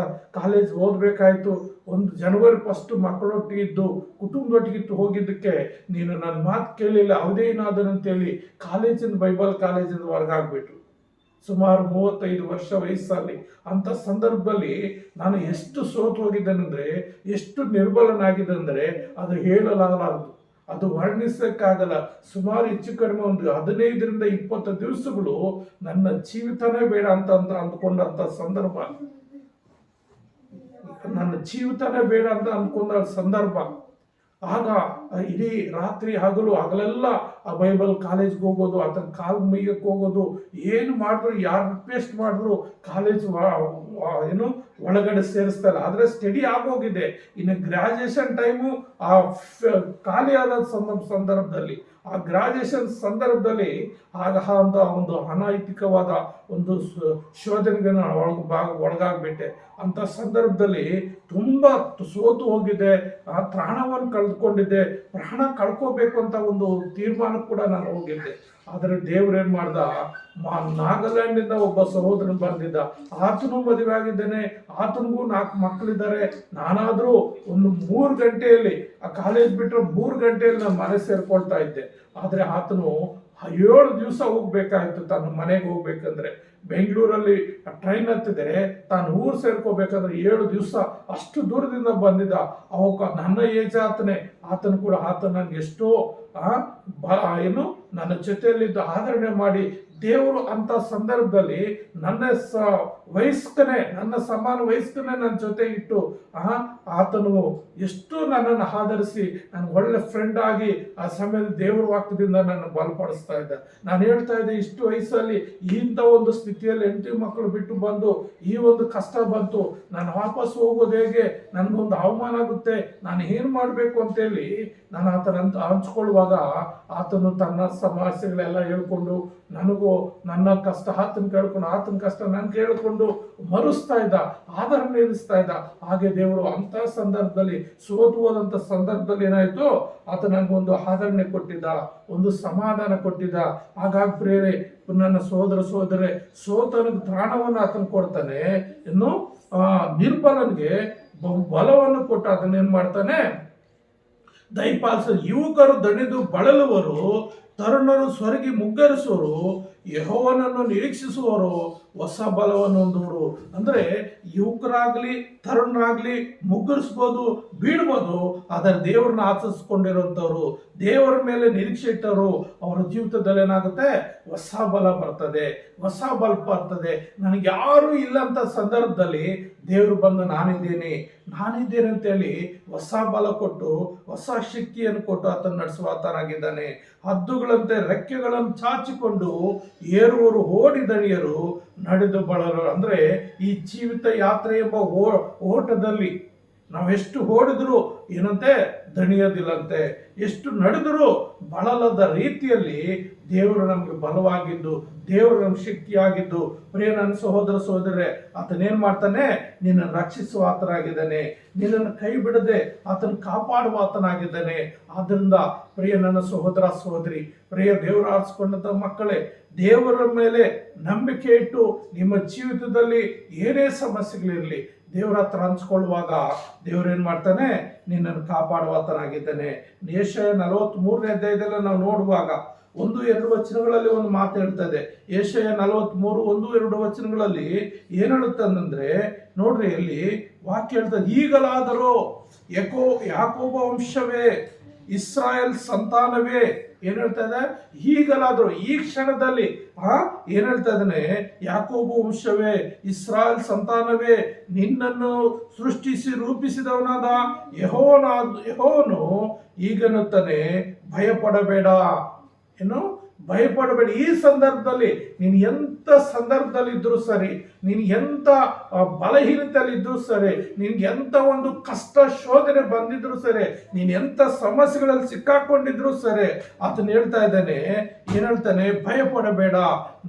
ಕಾಲೇಜ್ ಓದಬೇಕಾಯ್ತು. ಒಂದು ಜನವರಿ 1 ಮಕ್ಕಳೊಟ್ಟಿಗಿದ್ದು ಕುಟುಂಬದೊಟ್ಟಿಗಿತ್ತು ಹೋಗಿದ್ದಕ್ಕೆ ನೀನು ನನ್ನ ಮಾತು ಕೇಳಿಲ್ಲ, ಯಾವುದೇ ಏನಾದನಂತೇಳಿ ಬೈಬಲ್ ಕಾಲೇಜಿಂದ ಹೊರಗಾಗ್ಬಿಟ್ರು. ಸುಮಾರು 35 ವರ್ಷ ವಯಸ್ಸಲ್ಲಿ. ಅಂಥ ಸಂದರ್ಭದಲ್ಲಿ ನಾನು ಎಷ್ಟು ಸೋತು ಹೋಗಿದ್ದೇನೆಂದ್ರೆ, ಎಷ್ಟು ನಿರ್ಬಲನಾಗಿದ್ದಂದ್ರೆ ಅದು ಹೇಳಲಾಗಲಾರದು, ಅದು ವರ್ಣಿಸಕ್ಕಾಗಲ್ಲ. ಸುಮಾರು ಹೆಚ್ಚು ಕಡಿಮೆ ಒಂದು 15-20 ದಿವಸಗಳು ನನ್ನ ಜೀವಿತನೇ ಬೇಡ ಅಂತ ಅಂದ್ಕೊಂಡಂತ ಸಂದರ್ಭ, ನನ್ನ ಜೀವಿತನೇ ಬೇಡ ಅಂತ ಅಂದ್ಕೊಂಡ ಸಂದರ್ಭ. ಆಗ ಇಡೀ ರಾತ್ರಿ ಹಗಲೆಲ್ಲ ಆ ಬೈಬಲ್ ಕಾಲೇಜ್ಗೆ ಹೋಗೋದು, ಅದನ್ನ ಕಾಲು ಮೈಯಕ್ಕೆ ಹೋಗೋದು, ಏನು ಮಾಡಿದ್ರು, ಯಾರು ರಿಕ್ವೆಸ್ಟ್ ಮಾಡಿದ್ರು ಕಾಲೇಜ್ ಏನು ಒಳಗಡೆ ಸೇರಿಸ್ತಾರೆ. ಆದರೆ ಸ್ಟಡಿ ಆಗೋಗಿದೆ. ಇನ್ನು ಗ್ರಾಜುಯೇಷನ್ ಟೈಮು ಆ ಖಾಲಿಯಾದ ಸಂದರ್ಭದಲ್ಲಿ, ಆ ಗ್ರಾಜುಯೇಷನ್ ಸಂದರ್ಭದಲ್ಲಿ ಆಗ ಅಂತ ಒಂದು ಅನೈತಿಕವಾದ ಒಂದು ಶೋಧನೆಗೆ ಒಳಗಾಗ್ಬಿಟ್ಟೆ. ಅಂತ ಸಂದರ್ಭದಲ್ಲಿ ತುಂಬ ಸೋತು ಹೋಗಿದೆ, ಆ ಪ್ರಾಣವನ್ನು ಕಳೆದುಕೊಂಡಿದ್ದೆ. ಪ್ರಾಣ ಕಳ್ಕೋಬೇಕು ಅಂತ ಒಂದು ತೀರ್ಮಾನ ಕೂಡ ನಾನು ಹೋಗಿದ್ದೆ. ಆದರೆ ದೇವ್ರೇನ್ ಮಾಡ್ದ, ನಾಗಾಲ್ಯಾಂಡಿಂದ ಒಬ್ಬ ಸಹೋದರನ್ ಬಂದಿದ್ದ. ಆತನು ಮದುವೆ ಆಗಿದ್ದೇನೆ, ಆತನಿಗೂ 4 ಮಕ್ಕಳಿದ್ದಾರೆ. ನಾನಾದ್ರೂ ಒಂದು 3 ಗಂಟೆಯಲ್ಲಿ ಆ ಕಾಲೇಜ್ ಬಿಟ್ಟರೆ 3 ಗಂಟೆಯಲ್ಲಿ ನಾನು ಮನೆ ಸೇರ್ಕೊಳ್ತಾ ಇದ್ದೆ. ಆದ್ರೆ ಆತನು 7 ದಿವಸ ಹೋಗ್ಬೇಕಾಯ್ತು ತನ್ನ ಮನೆಗೆ ಹೋಗ್ಬೇಕಂದ್ರೆ. ಬೆಂಗಳೂರಲ್ಲಿ ಟ್ರೈನ್ ಹತ್ತಿದೆ, ತಾನು ಊರು ಸೇರ್ಕೋಬೇಕಂದ್ರೆ 7 ದಿವಸ ಅಷ್ಟು ದೂರದಿಂದ ಬಂದಿದ್ದ. ಅವಾಗ ನನ್ನ ಏಜ್ ಆತನು ಕೂಡ ನನ್ಗೆ ಎಷ್ಟೋ ಏನು ನನ್ನ ಜೊತೆಯಲ್ಲಿದ್ದು ಆದರಣೆ ಮಾಡಿ, ದೇವರು ಅಂತ ಸಂದರ್ಭದಲ್ಲಿ ನನ್ನ ನನ್ನ ಸಮಾನ ವಯಸ್ಕನೇ ನನ್ನ ಜೊತೆ ಇಟ್ಟು ಆತನು ಎಷ್ಟು ನನ್ನನ್ನು ಆಧರಿಸಿ ನನಗೆ ಒಳ್ಳೆ ಫ್ರೆಂಡ್ ಆಗಿ ಆ ಸಮಯದಲ್ಲಿ ದೇವರ ವಾಕ್ಯದಿಂದ ನನ್ನ ಬಲಪಡಿಸ್ತಾ ಇದ್ದ. ನಾನು ಹೇಳ್ತಾ ಇದ್ದೆ, ಇಷ್ಟು ವಯಸ್ಸಲ್ಲಿ ಇಂಥ ಒಂದು ಸ್ಥಿತಿಯಲ್ಲಿ 8 ಮಕ್ಕಳು ಬಿಟ್ಟು ಬಂದು ಈ ಒಂದು ಕಷ್ಟ ಬಂತು, ನಾನು ವಾಪಸ್ ಹೋಗೋದು ಹೇಗೆ, ನನಗೊಂದು ಅವಮಾನ ಆಗುತ್ತೆ, ನಾನು ಏನು ಮಾಡಬೇಕು ಅಂತೇಳಿ ನಾನು ಆತನಂತ ಹಂಚ್ಕೊಳ್ಳುವಾಗ ಆತನು ತನ್ನ ಸಮಸ್ಯೆಗಳೆಲ್ಲ ಹೇಳ್ಕೊಂಡು, ನನಗೂ ನನ್ನ ಕಷ್ಟ ಆತನ ಕೇಳ್ಕೊಂಡು, ಆತನ ಕಷ್ಟ ನಾನು ಕೇಳಿಕೊಂಡು ಮರುಸ್ತಾ ಇದ್ದ, ಆದರಣೆ ಇರಿಸ್ತಾ ಇದ್ದ. ಹಾಗೆ ದೇವರು ಅಂತ ಸಂದರ್ಭದಲ್ಲಿ, ಸೋತು ಹೋದಂಥ ಸಂದರ್ಭದಲ್ಲಿ ಏನಾಯ್ತು, ಆತ ನನಗೊಂದು ಆದರಣೆ ಕೊಟ್ಟಿದ್ದ, ಒಂದು ಸಮಾಧಾನ ಕೊಟ್ಟಿದ್ದ. ಹಾಗಾಗಿ ಪ್ರೇರೆ ನನ್ನ ಸೋದರೇ, ಸೋತನಿಗೆ ತ್ರಾಣವನ್ನು ಆತನ ಕೊಡ್ತಾನೆ, ಇನ್ನು ನಿರ್ಬಲನಿಗೆ ಬಲವನ್ನು ಕೊಟ್ಟು ಅದನ್ನೇನ್ ಮಾಡ್ತಾನೆ, ದಯಪಾಲಿಸ. ಯುವಕರು ದಣಿದು ಬಳಲುವರು, ತರುಣರು ಸ್ವರ್ಗಿ ಮುಗ್ಗರಿಸುವರು, ಯೆಹೋವನನ್ನು ನಿರೀಕ್ಷಿಸುವವರು ಹೊಸ ಬಲವನ್ನು ಹೊಂದುವರು. ಅಂದರೆ ಯುವಕರಾಗ್ಲಿ ತರುಣರಾಗ್ಲಿ ಮುಗ್ಗರಿಸ್ಬೋದು, ಬೀಳ್ಬೋದು, ಆದರೆ ದೇವ್ರನ್ನ ಆಚರಿಸ್ಕೊಂಡಿರುವಂಥವ್ರು, ದೇವರ ಮೇಲೆ ನಿರೀಕ್ಷೆ ಇಟ್ಟವರು, ಅವರ ಜೀವಿತದಲ್ಲಿ ಏನಾಗುತ್ತೆ, ಹೊಸ ಬಲ ಬರ್ತದೆ, ಹೊಸ ಬಲ ಬರ್ತದೆ. ನನಗೆ ಯಾರು ಇಲ್ಲ ಅಂತ ಸಂದರ್ಭದಲ್ಲಿ ದೇವರು ಬಂದು ನಾನಿದ್ದೇನೆ ಅಂತೇಳಿ ಹೊಸ ಬಲ ಕೊಟ್ಟು, ಹೊಸ ಶಕ್ತಿಯನ್ನು ಕೊಟ್ಟು ಆತನ ನಡೆಸುವಾತನಾಗಿದ್ದಾನೆ. ಹದ್ದುಗಳಂತೆ ರೆಕ್ಕೆಗಳನ್ನು ಚಾಚಿಕೊಂಡು ಏರುವರು, ಓಡಿದಣಿಯರು, ನಡೆದು ಬಳಲು. ಅಂದ್ರೆ ಈ ಜೀವಿತ ಯಾತ್ರೆ ಎಂಬ ಓಟದಲ್ಲಿ ನಾವೆಷ್ಟು ಓಡಿದ್ರು ಏನಂತೆ ದಣಿಯೋದಿಲ್ಲಂತೆ, ಎಷ್ಟು ನಡೆದರೂ ಬಳಲದ ರೀತಿಯಲ್ಲಿ ದೇವರು ನಮ್ಗೆ ಬಲವಾಗಿದ್ದು, ದೇವರು ನಮ್ಗೆ ಶಕ್ತಿಯಾಗಿದ್ದು, ಪ್ರಿಯ ನನ್ನ ಸಹೋದರ ಸಹೋದರರೇ, ಆತನೇನ್ ಮಾಡ್ತಾನೆ, ನಿನ್ನನ್ನು ರಕ್ಷಿಸುವ ಆತನಾಗಿದ್ದಾನೆ, ನಿನ್ನನ್ನು ಕೈ ಬಿಡದೆ ಆತನ ಕಾಪಾಡುವ ಆತನಾಗಿದ್ದಾನೆ. ಆದ್ರಿಂದ ಪ್ರಿಯ ನನ್ನ ಸಹೋದರ ಸಹೋದರಿ, ಪ್ರಿಯ ದೇವರು ಆರಿಸಿಕೊಂಡಂತ ಮಕ್ಕಳೇ, ದೇವರ ಮೇಲೆ ನಂಬಿಕೆ ಇಟ್ಟು ನಿಮ್ಮ ಜೀವಿತದಲ್ಲಿ ಏನೇ ಸಮಸ್ಯೆಗಳಿರಲಿ ದೇವರ ಹತ್ರ ಹಂಚ್ಕೊಳ್ಳುವಾಗ ದೇವರೇನ್ ಮಾಡ್ತಾನೆ, ನಿನ್ನನ್ನು ಕಾಪಾಡುವಾತನಾಗಿದ್ದಾನೆ. ಯೆಶಾಯ 43ನೇ ಅಧ್ಯಾಯದಲ್ಲಿ ನಾವು ನೋಡುವಾಗ 1-2 ವಚನಗಳಲ್ಲಿ ಒಂದು ಮಾತು ಹೇಳ್ತದೆ. ಯೆಶಾಯ 43 1-2 ವಚನಗಳಲ್ಲಿ ಏನ್ ಹೇಳುತ್ತಂದ್ರೆ ನೋಡ್ರಿ, ಅಲ್ಲಿ ವಾಕ್ಯ ಹೇಳ್ತದೆ, ಈಗಲಾದರೂ ಯಾಕೋಬ ವಂಶವೇ, ಇಸ್ರಾಯೇಲ್ ಸಂತಾನವೇ, ಏನ್ ಹೇಳ್ತಾ ಇದೆ, ಈಗಲಾದರೂ ಈ ಕ್ಷಣದಲ್ಲಿ ಏನ್ ಹೇಳ್ತಾ ಇದ್ದಾನೆ, ಯಾಕೋಬ ವಂಶವೇ, ಇಸ್ರಾಯೇಲ್ ಸಂತಾನವೇ, ನಿನ್ನನ್ನು ಸೃಷ್ಟಿಸಿ ರೂಪಿಸಿದವನಾದ ಯೆಹೋವನು ಈಗನ್ನುತ್ತಾನೆ, ಭಯಪಡಬೇಡ. ಏನು ಭಯಪಡಬೇಡ. ಈ ಸಂದರ್ಭದಲ್ಲಿ ನೀನು ಎಂತ ಸಂದರ್ಭದಲ್ಲಿ ಇದ್ರು ಸರಿ, ನೀನು ಎಂತ ಬಲಹೀನತೆಯಲ್ಲಿ ಇದ್ರು ಸರಿ, ನಿನ್ಗೆ ಎಂತ ಒಂದು ಕಷ್ಟ ಶೋಧನೆ ಬಂದಿದ್ರು ಸರಿ, ನೀನು ಎಂತ ಸಮಸ್ಯೆಗಳಲ್ಲಿ ಸಿಕ್ಕಾಕೊಂಡಿದ್ರು ಸರಿ, ಆತನ ಹೇಳ್ತಾ ಇದ್ದಾನೆ, ಏನ್ ಹೇಳ್ತಾನೆ, ಭಯಪಡಬೇಡ,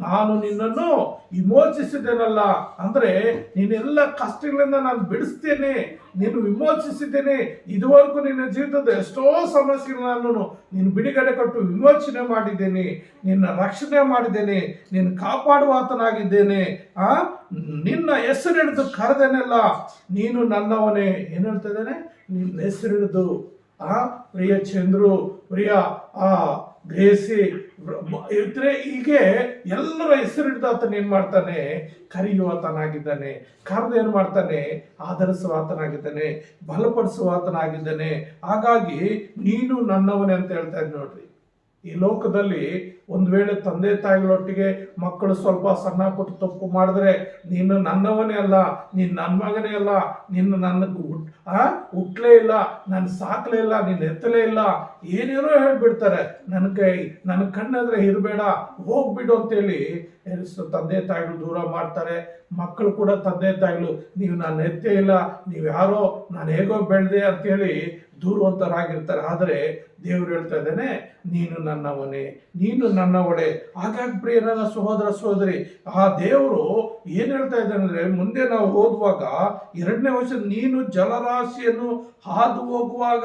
ನಾನು ನಿನ್ನನ್ನು ವಿಮೋಚಿಸಿದ್ದೇನಲ್ಲ. ಅಂದ್ರೆ ನೀನೆಲ್ಲ ಕಷ್ಟಗಳಿಂದ ನಾನು ಬಿಡಿಸ್ತೇನೆ, ನೀನು ವಿಮೋಚಿಸಿದ್ದೇನೆ. ಇದುವರೆಗೂ ನಿನ್ನ ಜೀವಿತದ ಎಷ್ಟೋ ಸಮಸ್ಯೆಗಳನ್ನು ನೀನು ಬಿಡುಗಡೆ ಕೊಟ್ಟು ವಿಮೋಚನೆ ಮಾಡಿದ್ದೇನೆ, ನಿನ್ನ ರಕ್ಷಣೆ ಮಾಡಿದ್ದೇನೆ, ನಿನ್ನ ಕಾಪಾಡುವ ಆತನಾಗಿದ್ದೇನೆ. ನಿನ್ನ ಹೆಸರಿಡಿದು ಕರೆದನೆಲ್ಲ, ನೀನು ನನ್ನವನೇ. ಏನ್ ಹೇಳ್ತಾ ಇದ್ದಾನೆ, ನಿನ್ನ ಹೆಸರಿಡಿದು ಪ್ರಿಯ ಚಂದ್ರು, ಪ್ರಿಯ ಗ್ರೇಸಿ ಇದ್ರೆ, ಹೀಗೆ ಎಲ್ಲರ ಹೆಸರಿಡ್ದು ಆತನ ಏನ್ ಮಾಡ್ತಾನೆ, ಕರೆಯುವಾತನಾಗಿದ್ದಾನೆ. ಕರೆದು ಏನ್ ಮಾಡ್ತಾನೆ, ಆಧರಿಸುವಾತನಾಗಿದ್ದಾನೆ, ಬಲಪಡಿಸುವಾತನಾಗಿದ್ದಾನೆ. ಹಾಗಾಗಿ ನೀನು ನನ್ನವನೇ ಅಂತ ಹೇಳ್ತಾ ಇದ್ದ ನೋಡ್ರಿ. ಈ ಲೋಕದಲ್ಲಿ ಒಂದು ವೇಳೆ ತಂದೆ ತಾಯಿಗಳೊಟ್ಟಿಗೆ ಮಕ್ಕಳು ಸ್ವಲ್ಪ ಸಣ್ಣ ಪುಟ್ಟ ತಪ್ಪು ಮಾಡಿದ್ರೆ, ನೀನು ನನ್ನವನೇ ಅಲ್ಲ, ನೀನು ನನ್ನ ಮಗನೇ ಅಲ್ಲ, ನಿನ್ನ ಹುಟ್ಲೇ ಇಲ್ಲ, ನಾನು ಸಾಕಲೇ ಇಲ್ಲ, ನೀನು ಎತ್ತಲೇ ಇಲ್ಲ, ಏನೇನೋ ಹೇಳ್ಬಿಡ್ತಾರೆ. ನನ್ನ ಕಣ್ಣಾದ್ರೆ ಇರಬೇಡ, ಹೋಗ್ಬಿಡು ಅಂತೇಳಿ ತಂದೆ ತಾಯಿಗಳು ದೂರ ಮಾಡ್ತಾರೆ. ಮಕ್ಕಳು ಕೂಡ ತಂದೆ ತಾಯಿಗಳು, ನೀವು ನಾನು ಎತ್ತೇ ಇಲ್ಲ, ನೀವು ಯಾರೋ, ನಾನು ಹೇಗೋ ಬೆಳೆದೆ ಅಂತೇಳಿ ದೂರವಂತರಾಗಿರ್ತಾರೆ. ಆದರೆ ದೇವ್ರು ಹೇಳ್ತಾ ಇದ್ದಾನೆ, ನೀನು ನನ್ನವನೇ, ನೀನು ನನ್ನವಳೆ. ಹಾಗಾಗಿ ಪ್ರಿಯ ನನ್ನ ಸಹೋದರ ಸಹೋದರಿ, ಆ ದೇವರು ಏನ್ ಹೇಳ್ತಾ ಇದ್ದಾನೆ ಅಂದ್ರೆ, ಮುಂದೆ ನಾವು ಓದುವಾಗ 2ನೇ ವಚನ, ನೀನು ಜಲರಾಶಿಯನ್ನು ಹಾದು ಹೋಗುವಾಗ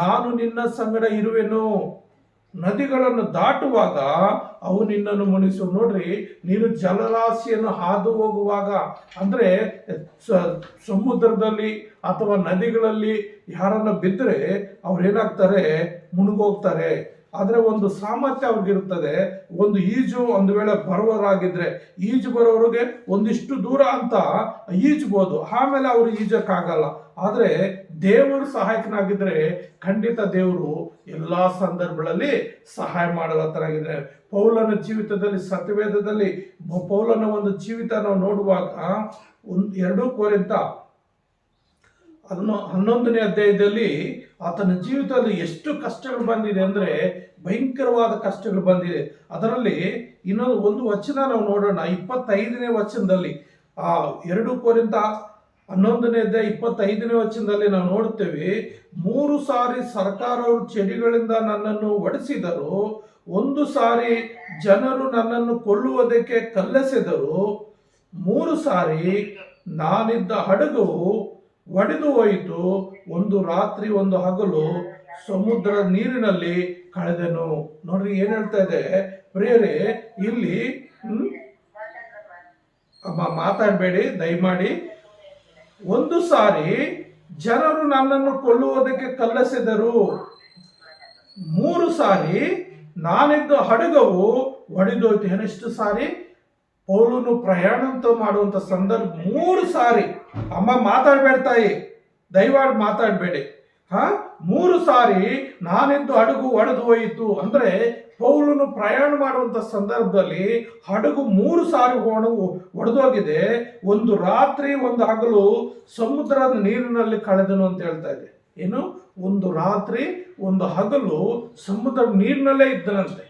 ನಾನು ನಿನ್ನ ಸಂಗಡ ಇರುವೆನು, ನದಿಗಳನ್ನು ದಾಟುವಾಗ ಅವು ನಿನ್ನನ್ನು ಮುನಿಸು. ನೋಡ್ರಿ, ನೀನು ಜಲರಾಶಿಯನ್ನು ಹಾದು ಹೋಗುವಾಗ ಅಂದ್ರೆ ಸಮುದ್ರದಲ್ಲಿ ಅಥವಾ ನದಿಗಳಲ್ಲಿ ಯಾರನ್ನ ಬಿದ್ದರೆ ಅವ್ರೇನಾಗ್ತಾರೆ, ಮುಳುಗೋಗ್ತಾರೆ. ಆದ್ರೆ ಒಂದು ಸಾಮರ್ಥ್ಯ ಅವ್ರಿಗಿರ್ತದೆ, ಒಂದು ಈಜು ಒಂದು ವೇಳೆ ಬರುವರಾಗಿದ್ರೆ ಈಜು ಬರೋರಿಗೆ ಒಂದಿಷ್ಟು ದೂರ ಅಂತ ಈಜ್ಬೋದು, ಆಮೇಲೆ ಅವರು ಈಜಕ್ಕಾಗಲ್ಲ. ಆದ್ರೆ ದೇವರು ಸಹಾಯಕನಾಗಿದ್ರೆ ಖಂಡಿತ ದೇವರು ಎಲ್ಲಾ ಸಂದರ್ಭಗಳಲ್ಲಿ ಸಹಾಯ ಮಾಡುವತನಾಗಿದ್ರೆ. ಪೌಲನ ಜೀವಿತದಲ್ಲಿ, ಸತ್ಯವೇದದಲ್ಲಿ ಪೌಲನ ಒಂದು ಜೀವಿತ ನಾವು ನೋಡುವಾಗ 2 ಕೊರಿಂಥ 11ನೇ ಅಧ್ಯಾಯದಲ್ಲಿ ಆತನ ಜೀವಿತದಲ್ಲಿ ಎಷ್ಟು ಕಷ್ಟಗಳು ಬಂದಿದೆ ಅಂದ್ರೆ ಭಯಂಕರವಾದ ಕಷ್ಟಗಳು ಬಂದಿದೆ. ಅದರಲ್ಲಿ ಇನ್ನೊಂದು ಒಂದು ವಚನ ನಾವು ನೋಡೋಣ. 25ನೇ ವಚನದಲ್ಲಿ 2 ಕೊರಿಂಥ 11ನೇ ಅಧ್ಯಾಯ 25ನೇ ವಚನದಲ್ಲಿ ನಾವು ನೋಡುತ್ತೇವೆ, 3 ಸಾರಿ ಸರ್ಕಾರವು ಚೆಡಿಗಳಿಂದ ನನ್ನನ್ನು ಒಡಿಸಿದರು, 1 ಸಾರಿ ಜನರು ನನ್ನನ್ನು ಕೊಲ್ಲುವುದಕ್ಕೆ ಕಲ್ಲೆಸೆದರು, 3 ಸಾರಿ ನಾನಿದ್ದ ಹಡಗು ಒಡೆದು ಹೋಯಿತು, 1 ರಾತ್ರಿ 1 ಹಗಲು ಸಮುದ್ರ ನೀರಿನಲ್ಲಿ ಕಳೆದೆನು. ನೋಡ್ರಿ ಏನ್ ಹೇಳ್ತಾ ಇದೆ ಪ್ರಿಯರೇ, ಇಲ್ಲಿ ಮಾತಾಡಬೇಡಿ ದಯಮಾಡಿ. 1 ಸಾರಿ ಜನರು ನನ್ನನ್ನು ಕೊಲ್ಲುವುದಕ್ಕೆ ಕಲ್ಲೆಸೆದರು, 3 ಸಾರಿ ನಾನಿದ್ದ ಹಡಗವು ಒಡೆದೋಯ್ತು. ಎಷ್ಟು ಸಾರಿ ಪೌಲನು ಪ್ರಯಾಣ ಅಂತ ಮಾಡುವಂತ ಸಂದರ್ಭ 3 ಸಾರಿ. ಅಮ್ಮ ಮಾತಾಡ್ಬೇಡ ತಾಯಿ, ದಯವಾಡಿ ಮಾತಾಡಬೇಡಿ. 3 ಸಾರಿ ನಾನಿದ್ದು ಹಡಗು ಒಡೆದು ಹೋಯಿತು. ಅಂದ್ರೆ ಪೌಲನು ಪ್ರಯಾಣ ಮಾಡುವಂತ ಸಂದರ್ಭದಲ್ಲಿ ಹಡಗು 3 ಸಾರಿ ಒಡೆದೋಗಿದೆ. ಒಂದು ರಾತ್ರಿ ಒಂದು ಹಗಲು ಸಮುದ್ರದ ನೀರಿನಲ್ಲಿ ಕಳೆದನು ಅಂತ ಹೇಳ್ತಾ ಇದೆ. ಏನು, ಒಂದು ರಾತ್ರಿ ಒಂದು ಹಗಲು ಸಮುದ್ರದ ನೀರಿನಲ್ಲೇ ಇದ್ದನಂತೆ.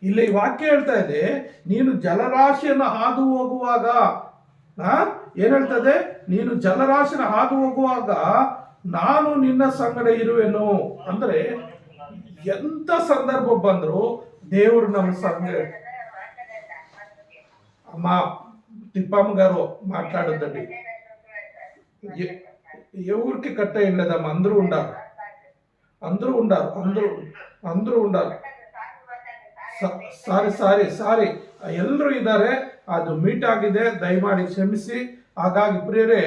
ಇಲ್ಲಿ ವಾಕ್ಯ ಹೇಳ್ತಾ ಇದೆ, ನೀನು ಜಲರಾಶಿಯನ್ನು ಹಾದು ಹೋಗುವಾಗ, ಏನ್ ಹೇಳ್ತದೆ, ನೀನು ಜಲರಾಶಿನ ಹಾದು ಹೋಗುವಾಗ ನಾನು ನಿನ್ನ ಸಂಗಡ ಇರುವೆನು. ಅಂದ್ರೆ ಎಂತ ಸಂದರ್ಭ ಬಂದ್ರು ದೇವರು ನಮ್ಮ ಸಂಗ. ಅಮ್ಮ ತಿಪ್ಪಮ್ಮ గారు మాట్లాడొద్దండి, ఎవరికి కట్ట ఇల్లదమ్మ, అందరూ ఉండాలి, అందరూ ఉండాలి, అందరూ ఉండాలి. ಸಾರಿ ಎಲ್ಲರೂ ಇದ್ದಾರೆ, ಅದು ಮೀಟ್ ಆಗಿದೆ, ದಯಮಾಡಿ ಕ್ಷಮಿಸಿ. ಹಾಗಾಗಿ ಪ್ರಿಯರೇ,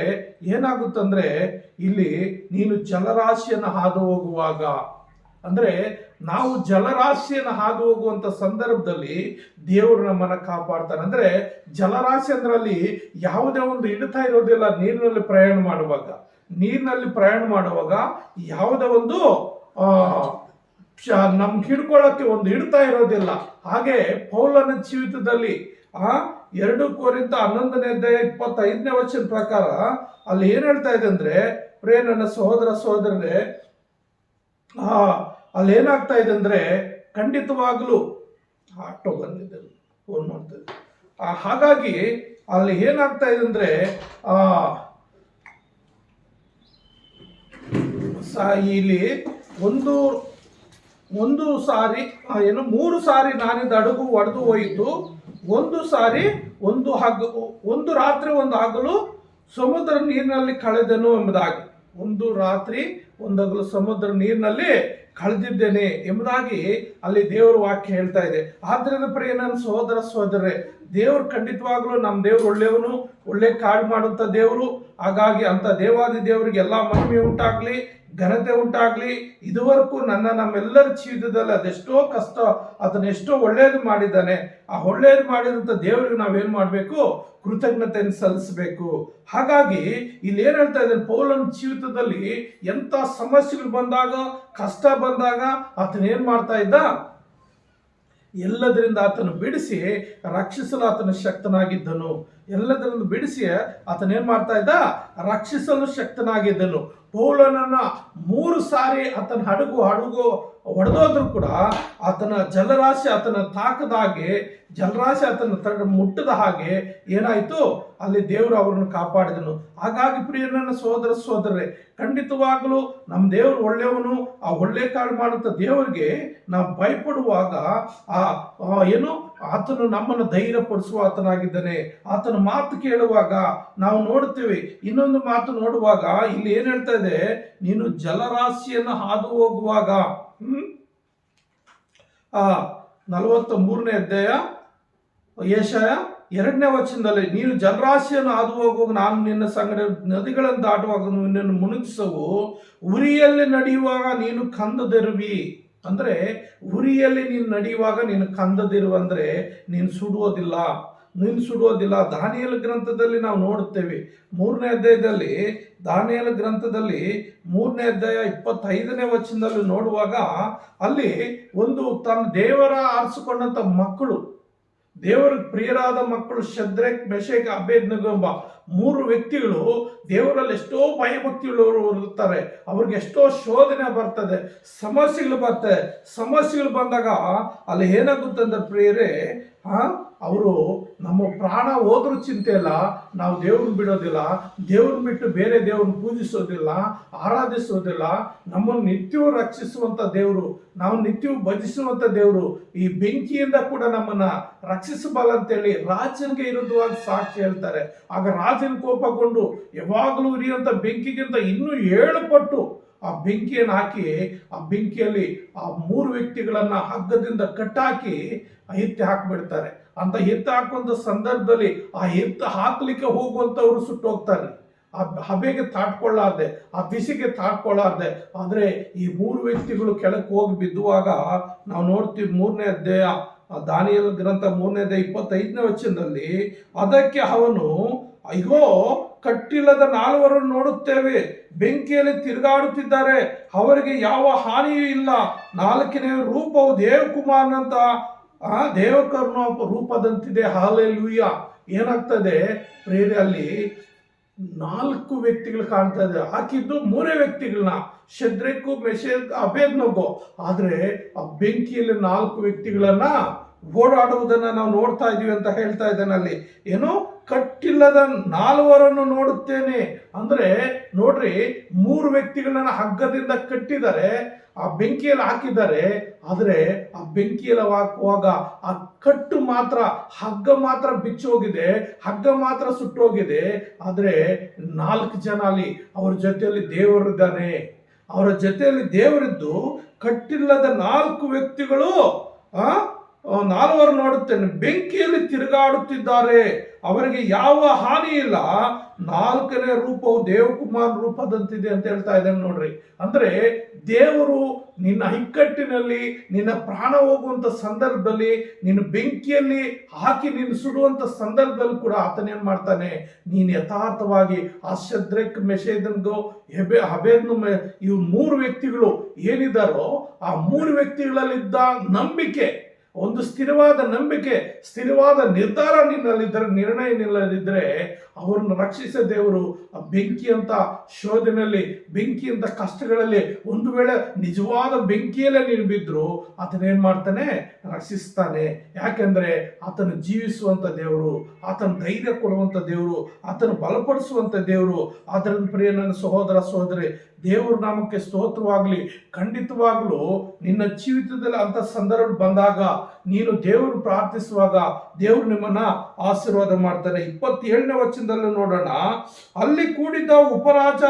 ಏನಾಗುತ್ತಂದ್ರೆ ಇಲ್ಲಿ ನೀನು ಜಲರಾಶಿಯನ್ನು ಹಾದು ಹೋಗುವಾಗ, ಅಂದ್ರೆ ನಾವು ಜಲರಾಶಿಯನ್ನು ಹಾದು ಹೋಗುವಂತ ಸಂದರ್ಭದಲ್ಲಿ ದೇವರು ನಮ್ಮನ್ನ ಕಾಪಾಡ್ತಾನೆ. ಅಂದ್ರೆ ಜಲರಾಶಿ ಅಂದ್ರಲ್ಲಿ ಯಾವುದೇ ಒಂದು ಹಿಡಿತಾ ಇರೋದಿಲ್ಲ. ನೀರಿನಲ್ಲಿ ಪ್ರಯಾಣ ಮಾಡುವಾಗ ಯಾವುದೇ ಒಂದು ನಮ್ಗೆ ಹಿಡ್ಕೊಳ್ಳೋಕೆ ಒಂದು ಹಿಡ್ತಾ ಇರೋದಿಲ್ಲ. ಹಾಗೆ ಪೌಲನ ಜೀವಿತದಲ್ಲಿ 2 ಕೊರಿಂಥ 11ನೇ ಅಧ್ಯಾಯ 25ನೇ ವಚನ ಪ್ರಕಾರ ಅಲ್ಲಿ ಏನ್ ಹೇಳ್ತಾ ಇದೆ ಅಂದ್ರೆ, ಪ್ರೇ ನನ್ನ ಸಹೋದರರೇ, ಅಲ್ಲಿ ಏನಾಗ್ತಾ ಇದೆ ಅಂದ್ರೆ, ಖಂಡಿತವಾಗ್ಲೂ ಆಟೋ ಬಂದಿದೆ, ಫೋನ್ ಮಾಡ್ತಾ ಇದೆ. ಹಾಗಾಗಿ ಅಲ್ಲಿ ಏನಾಗ್ತಾ ಇದೆ ಅಂದ್ರೆ, ಇಲ್ಲಿ ಒಂದು ಸಾರಿ 3 ಸಾರಿ ನಾನಿದ್ದ ಹಡಗು ಒಡೆದು ಹೋಯಿತು. ಒಂದು ಸಾರಿ ಒಂದು ರಾತ್ರಿ ಒಂದು ಹಗಲು ಸಮುದ್ರ ನೀರಿನಲ್ಲಿ ಕಳೆದೆನು ಎಂಬುದಾಗಿ, ಒಂದು ರಾತ್ರಿ ಒಂದು ಹಗಲು ಸಮುದ್ರ ನೀರಿನಲ್ಲಿ ಕಳೆದಿದ್ದೇನೆ ಎಂಬುದಾಗಿ ಅಲ್ಲಿ ದೇವರ ವಾಕ್ಯ ಹೇಳ್ತಾ ಇದೆ. ಆದ್ರಿಂದ ಪ್ರಿಯ ನನ್ನ ಸಹೋದರರೇ, ದೇವರು ಖಂಡಿತವಾಗ್ಲೂ ನಮ್ಮ ದೇವರು ಒಳ್ಳೆಯವನು, ಒಳ್ಳೆ ಕಾಳು ಮಾಡುವಂತ ದೇವರು. ಹಾಗಾಗಿ ಅಂತ ದೇವಾದಿ ದೇವರಿಗೆ ಎಲ್ಲಾ ಮಹಿಮೆ ಉಂಟಾಗ್ಲಿ, ಘನತೆ ಉಂಟಾಗ್ಲಿ. ಇದುವರೆಗೂ ನಮ್ಮೆಲ್ಲರ ಜೀವಿತದಲ್ಲಿ ಅದೆಷ್ಟೋ ಕಷ್ಟ, ಅದನ್ನೆಷ್ಟೋ ಒಳ್ಳೇದು ಮಾಡಿದ್ದಾನೆ. ಆ ಒಳ್ಳೇದು ಮಾಡಿದಂತ ದೇವರಿಗೆ ನಾವೇನ್ ಮಾಡ್ಬೇಕು, ಕೃತಜ್ಞತೆಯನ್ನು ಸಲ್ಲಿಸಬೇಕು. ಹಾಗಾಗಿ ಇಲ್ಲಿ ಏನ್ ಹೇಳ್ತಾ ಇದ್ದಾನೆ, ಪೌಲನ ಜೀವಿತದಲ್ಲಿ ಎಂತ ಸಮಸ್ಯೆಗಳು ಬಂದಾಗ, ಕಷ್ಟ ಬಂದಾಗ ಆತನ ಏನ್ ಮಾಡ್ತಾ ಇದ್ದ, ಎಲ್ಲದರಿಂದ ಆತನು ಬಿಡಿಸಿ ರಕ್ಷಿಸಲು ಆತನ ಶಕ್ತನಾಗಿದ್ದನು. ಎಲ್ಲದರಿಂದ ಬಿಡಿಸಿ ಆತನೇನ್ ಮಾಡ್ತಾ ಇದ್ದ, ರಕ್ಷಿಸಲು ಶಕ್ತನಾಗಿದ್ದನು. ಪೌಲನನ್ನ 3 ಸಾರಿ ಆತನ ಹಡಗು ಹೊಡೆದೋದ್ರು ಕೂಡ ಆತನ ಜಲರಾಶಿ ಆತನ ತಾಕದ ಹಾಗೆ, ಜಲರಾಶಿ ಆತನ ಮುಟ್ಟದ ಹಾಗೆ ಏನಾಯ್ತು, ಅಲ್ಲಿ ದೇವರು ಅವರನ್ನು ಕಾಪಾಡಿದನು. ಹಾಗಾಗಿ ಪ್ರಿಯ ನನ್ನ ಸಹೋದರರೇ, ಖಂಡಿತವಾಗಲೂ ನಮ್ಮ ದೇವರು ಒಳ್ಳೆಯವನು. ಆ ಒಳ್ಳೆ ಕಾಳು ಮಾಡುತ್ತ ದೇವರಿಗೆ ನಾವು ಭಯಪಡುವಾಗ ಆತನು ನಮ್ಮನ್ನು ಧೈರ್ಯಪಡಿಸುವ ಆತನಾಗಿದ್ದಾನೆ. ಆತನ ಮಾತು ಕೇಳುವಾಗ ನಾವು ನೋಡ್ತೀವಿ. ಇನ್ನೊಂದು ಮಾತು ನೋಡುವಾಗ ಇಲ್ಲಿ ಏನ್ ಹೇಳ್ತಾ ಇದೆ, ನೀನು ಜಲರಾಶಿಯನ್ನು ಹಾದು ಹೋಗುವಾಗ, 43ನೇ ಅಧ್ಯಾಯ ಯೆಶಾಯ 2ನೇ ವಚನದಲ್ಲಿ, ನೀನು ಜಲರಾಶಿಯನ್ನು ಹಾದು ಹೋಗುವಾಗ ನಾನು ನಿನ್ನ ಸಂಗಡ ನದಿಗಳನ್ನು ದಾಟುವಾಗ ನಿನ್ನನ್ನು ಮುಳುಗಿಸುವು, ಉರಿಯಲ್ಲಿ ನಡೆಯುವಾಗ ನೀನು ಕಂದದಿರುವಿ. ಅಂದ್ರೆ ಉರಿಯಲ್ಲಿ ನೀನು ನಡೆಯುವಾಗ ನೀನು ಕಂದದಿರುವಂದ್ರೆ ನೀನು ಸುಡುವುದಿಲ್ಲ. ದಾನಿಯೇಲ ಗ್ರಂಥದಲ್ಲಿ ನಾವು ನೋಡುತ್ತೇವೆ, 3ನೇ ಅಧ್ಯಾಯದಲ್ಲಿ, ದಾನಿಯೇಲ ಗ್ರಂಥದಲ್ಲಿ 3ನೇ ಅಧ್ಯಾಯ 25ನೇ ವಚನದಲ್ಲಿ ನೋಡುವಾಗ ಅಲ್ಲಿ ತನ್ನ ದೇವರ ಆರಿಸಿಕೊಂಡಂತ ಮಕ್ಕಳು, ದೇವರಿಗೆ ಪ್ರಿಯರಾದ ಮಕ್ಕಳು ಶದ್ರಕ್, ಮೆಷಕ್, ಅಬೇದ್ನೆಗೋ ಎಂಬ 3 ವ್ಯಕ್ತಿಗಳು ದೇವರಲ್ಲಿ ಎಷ್ಟೋ ಭಯಭಕ್ತಿಯುಳ್ಳವರು ಇರ್ತಾರೆ. ಅವ್ರಿಗೆ ಎಷ್ಟೋ ಶೋಧನೆ ಬರ್ತದೆ, ಸಮಸ್ಯೆಗಳು ಬಂದಾಗ ಅಲ್ಲಿ ಏನಾಗುತ್ತಂದ್ರೆ ಪ್ರಿಯರೇ, ಅವರು ನಮ್ಮ ಪ್ರಾಣ ಹೋದ್ರೂ ಚಿಂತೆ ಇಲ್ಲ, ನಾವು ದೇವ್ರನ್ನ ಬಿಡೋದಿಲ್ಲ, ದೇವ್ರನ್ನ ಬಿಟ್ಟು ಬೇರೆ ದೇವ್ರನ್ನ ಪೂಜಿಸೋದಿಲ್ಲ, ಆರಾಧಿಸೋದಿಲ್ಲ. ನಮ್ಮನ್ನು ನಿತ್ಯವೂ ರಕ್ಷಿಸುವಂತ ದೇವರು, ನಾವು ನಿತ್ಯವೂ ಭಜಿಸುವಂತ ದೇವರು, ಈ ಬೆಂಕಿಯಿಂದ ಕೂಡ ನಮ್ಮನ್ನ ರಕ್ಷಿಸಬಲ್ಲ ಅಂತೇಳಿ ರಾಜನಿಗೆ ವಿರುದ್ಧವಾಗಿ ಸಾಕ್ಷಿ ಹೇಳ್ತಾರೆ. ಆಗ ರಾಜನ ಕೋಪಗೊಂಡು ಯಾವಾಗಲೂ ಉರಿಯುವಂತ ಬೆಂಕಿಗಿಂತ ಇನ್ನೂ 7 ಪಟ್ಟು ಆ ಬೆಂಕಿಯನ್ನು ಹಾಕಿ, ಆ ಬೆಂಕಿಯಲ್ಲಿ ಆ 3 ವ್ಯಕ್ತಿಗಳನ್ನ ಹಗ್ಗದಿಂದ ಕಟ್ಟಾಕಿ ಎತ್ತಿ ಹಾಕ್ಬಿಡ್ತಾರೆ. ಅಂತ ಎತ್ತಿ ಹಾಕುವಂತ ಸಂದರ್ಭದಲ್ಲಿ ಆ ಎತ್ತು ಹಾಕ್ಲಿಕ್ಕೆ ಹೋಗುವಂತವ್ರು ಸುಟ್ಟು ಹೋಗ್ತಾರೆ. ಆ ಹಬೆಗೆ ತಾಟ್ಕೊಳ್ಳಾರ್ದೆ, ಆ ಬಿಸಿಗೆ ತಾಟ್ಕೊಳ್ಳಾರ್ದೆ. ಆದರೆ ಈ 3 ವ್ಯಕ್ತಿಗಳು ಕೆಳಕ್ಕೆ ಹೋಗಿ ಬಿದ್ದುವಾಗ ನಾವು ನೋಡ್ತೀವಿ 3ನೇ ಅಧ್ಯಾಯ ದಾನಿಯೇಲ ಗ್ರಂಥ 3ನೇ ಅಧ್ಯಾಯ 25ನೇ ವಚನದಲ್ಲಿ, ಅದಕ್ಕೆ ಅವನು ಅಯ್ಯೋ ಕಟ್ಟಿಲ್ಲದ 4 ನೋಡುತ್ತೇವೆ, ಬೆಂಕಿಯಲ್ಲಿ ತಿರುಗಾಡುತ್ತಿದ್ದಾರೆ, ಅವರಿಗೆ ಯಾವ ಹಾನಿಯೂ ಇಲ್ಲ. 4ನೇ ರೂಪವು ದೇವಕುಮಾರನಂತ ದೇವಕರ್ಣ ರೂಪದಂತಿದೆ. ಹಾಲೆಲೂಯಾ. ಏನಾಗ್ತದೆ ಪ್ರೇರೆ, ಅಲ್ಲಿ 4 ವ್ಯಕ್ತಿಗಳು ಕಾಣ್ತಾ ಇದೆ. ಹಾಕಿದ್ದು 3 ವ್ಯಕ್ತಿಗಳನ್ನ, ಶದ್ರಕ್ ಮೆಷಕ್ ಅಬೇದ್ನೆಗೋ. ಆದ್ರೆ ಆ ಬೆಂಕಿಯಲ್ಲಿ 4 ವ್ಯಕ್ತಿಗಳನ್ನ ಓಡಾಡುವುದನ್ನ ನಾವು ನೋಡ್ತಾ ಇದೀವಿ ಅಂತ ಹೇಳ್ತಾ ಇದ್ದಾನೆ. ಅಲ್ಲಿ ಏನು, ಕಟ್ಟಿಲ್ಲದ 4 ನೋಡುತ್ತೇನೆ. ಅಂದ್ರೆ ನೋಡ್ರಿ, 3 ವ್ಯಕ್ತಿಗಳನ್ನ ಹಗ್ಗದಿಂದ ಕಟ್ಟಿದ್ದಾರೆ, ಆ ಬೆಂಕಿಯಲ್ಲಿ ಹಾಕಿದ್ದಾರೆ. ಆದ್ರೆ ಆ ಬೆಂಕಿಯಲ್ಲಿ ಹಾಕುವಾಗ ಆ ಕಟ್ಟು ಮಾತ್ರ, ಹಗ್ಗ ಮಾತ್ರ ಬಿಚ್ಚೋಗಿದೆ, ಹಗ್ಗ ಮಾತ್ರ ಸುಟ್ಟೋಗಿದೆ. ಆದ್ರೆ 4 ಜನ ಅಲ್ಲಿ ಅವ್ರ ಜೊತೆಯಲ್ಲಿ ದೇವರಿದ್ದಾನೆ. ಅವರ ಜೊತೆಯಲ್ಲಿ ದೇವರಿದ್ದು ಕಟ್ಟಿಲ್ಲದ 4 ವ್ಯಕ್ತಿಗಳು 4 ನೋಡುತ್ತೇನೆ, ಬೆಂಕಿಯಲ್ಲಿ ತಿರುಗಾಡುತ್ತಿದ್ದಾರೆ, ಅವರಿಗೆ ಯಾವ ಹಾನಿ ಇಲ್ಲ. 4ನೇ ರೂಪವು ದೇವಕುಮಾರ ರೂಪದಂತಿದೆ ಅಂತ ಹೇಳ್ತಾ ಇದ್ದಾನೆ ನೋಡ್ರಿ. ಅಂದ್ರೆ ದೇವರು ನಿನ್ನ ಇಕ್ಕಟ್ಟಿನಲ್ಲಿ, ನಿನ್ನ ಪ್ರಾಣ ಹೋಗುವಂತ ಸಂದರ್ಭದಲ್ಲಿ, ನಿನ್ನ ಬೆಂಕಿಯಲ್ಲಿ ಹಾಕಿ ನೀನು ಸುಡುವಂತ ಸಂದರ್ಭದಲ್ಲಿ ಕೂಡ ಆತನೇನ್ ಮಾಡ್ತಾನೆ, ನೀನು ಯಥಾರ್ಥವಾಗಿ ಆ ಶದ್ರಕ್ ಮೆಷೆದನ್ಗೋ ಹಬೇದ್ನು ಇವು 3 ವ್ಯಕ್ತಿಗಳು ಏನಿದಾರೋ ಆ 3 ವ್ಯಕ್ತಿಗಳಲ್ಲಿದ್ದ ನಂಬಿಕೆ, ಒಂದು ಸ್ಥಿರವಾದ ನಂಬಿಕೆ, ಸ್ಥಿರವಾದ ನಿರ್ಧಾರ ನಿನ್ನಲ್ಲಿದ್ದರೆ, ನಿರ್ಣಯ ನಿನ್ನಲ್ಲಿದ್ದರೆ ಅವರನ್ನು ರಕ್ಷಿಸ ದೇವರು. ಆ ಬೆಂಕಿಯಂತ ಶೋಧನೆಯಲ್ಲಿ, ಬೆಂಕಿಯಂತ ಕಷ್ಟಗಳಲ್ಲಿ, ಒಂದು ವೇಳೆ ನಿಜವಾದ ಬೆಂಕಿಯಲ್ಲೇ ನೀನು ಬಿದ್ರು ಆತನೇನ್ ಮಾಡ್ತಾನೆ, ರಕ್ಷಿಸ್ತಾನೆ. ಯಾಕೆಂದ್ರೆ ಆತನು ಜೀವಿಸುವಂತ ದೇವರು, ಆತನ ಧೈರ್ಯ ಕೊಡುವಂತ ದೇವರು, ಆತನು ಬಲಪಡಿಸುವಂತ ದೇವರು. ಆದ್ದರಿಂದ ಪ್ರಿಯ ನನ್ನ ಸಹೋದರ ಸಹೋದರಿ, ದೇವರು ನಾಮಕ್ಕೆ ಸ್ತೋತ್ರವಾಗಲಿ. ಖಂಡಿತವಾಗ್ಲೂ ನಿನ್ನ ಜೀವಿತದಲ್ಲಿ ಅಂತ ಸಂದರ್ಭ ಬಂದಾಗ ನೀನು ದೇವರು ಪ್ರಾರ್ಥಿಸುವಾಗ ದೇವರು ನಿಮ್ಮನ್ನ ಆಶೀರ್ವಾದ ಮಾಡ್ತಾನೆ. 27ನೇ ವಚನದಲ್ಲಿ ನೋಡೋಣ, ಅಲ್ಲಿ ಕೂಡಿದ್ದ ಉಪರಾಜ,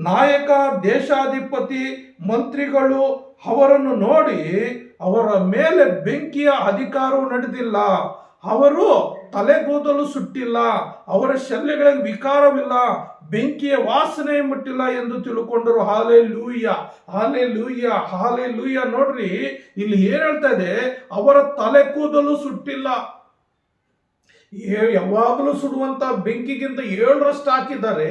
ನಾಯಕ, ದೇಶಾಧಿಪತಿ, ಮಂತ್ರಿಗಳು ಅವರನ್ನು ನೋಡಿ ಅವರ ಮೇಲೆ ಬೆಂಕಿಯ ಅಧಿಕಾರವು ನಡೆದಿಲ್ಲ, ಅವರು ತಲೆಗೂದಲು ಸುಟ್ಟಿಲ್ಲ, ಅವರ ಶಲ್ಯಗಳಿಗೆ ವಿಕಾರವಿಲ್ಲ, ಬೆಂಕಿಯ ವಾಸನೆ ಮುಟ್ಟಿಲ್ಲ ಎಂದು ತಿಳ್ಕೊಂಡರು. Hallelujah, hallelujah, hallelujah. ನೋಡ್ರಿ, ಇಲ್ಲಿ ಏನ್ ಹೇಳ್ತಾ ಇದೆ, ಅವರ ತಲೆ ಕೂದಲು ಸುಟ್ಟಿಲ್ಲ. ಯಾವಾಗಲೂ ಸುಡುವಂತ ಬೆಂಕಿಗಿಂತ 7ರಷ್ಟು ಹಾಕಿದ್ದಾರೆ.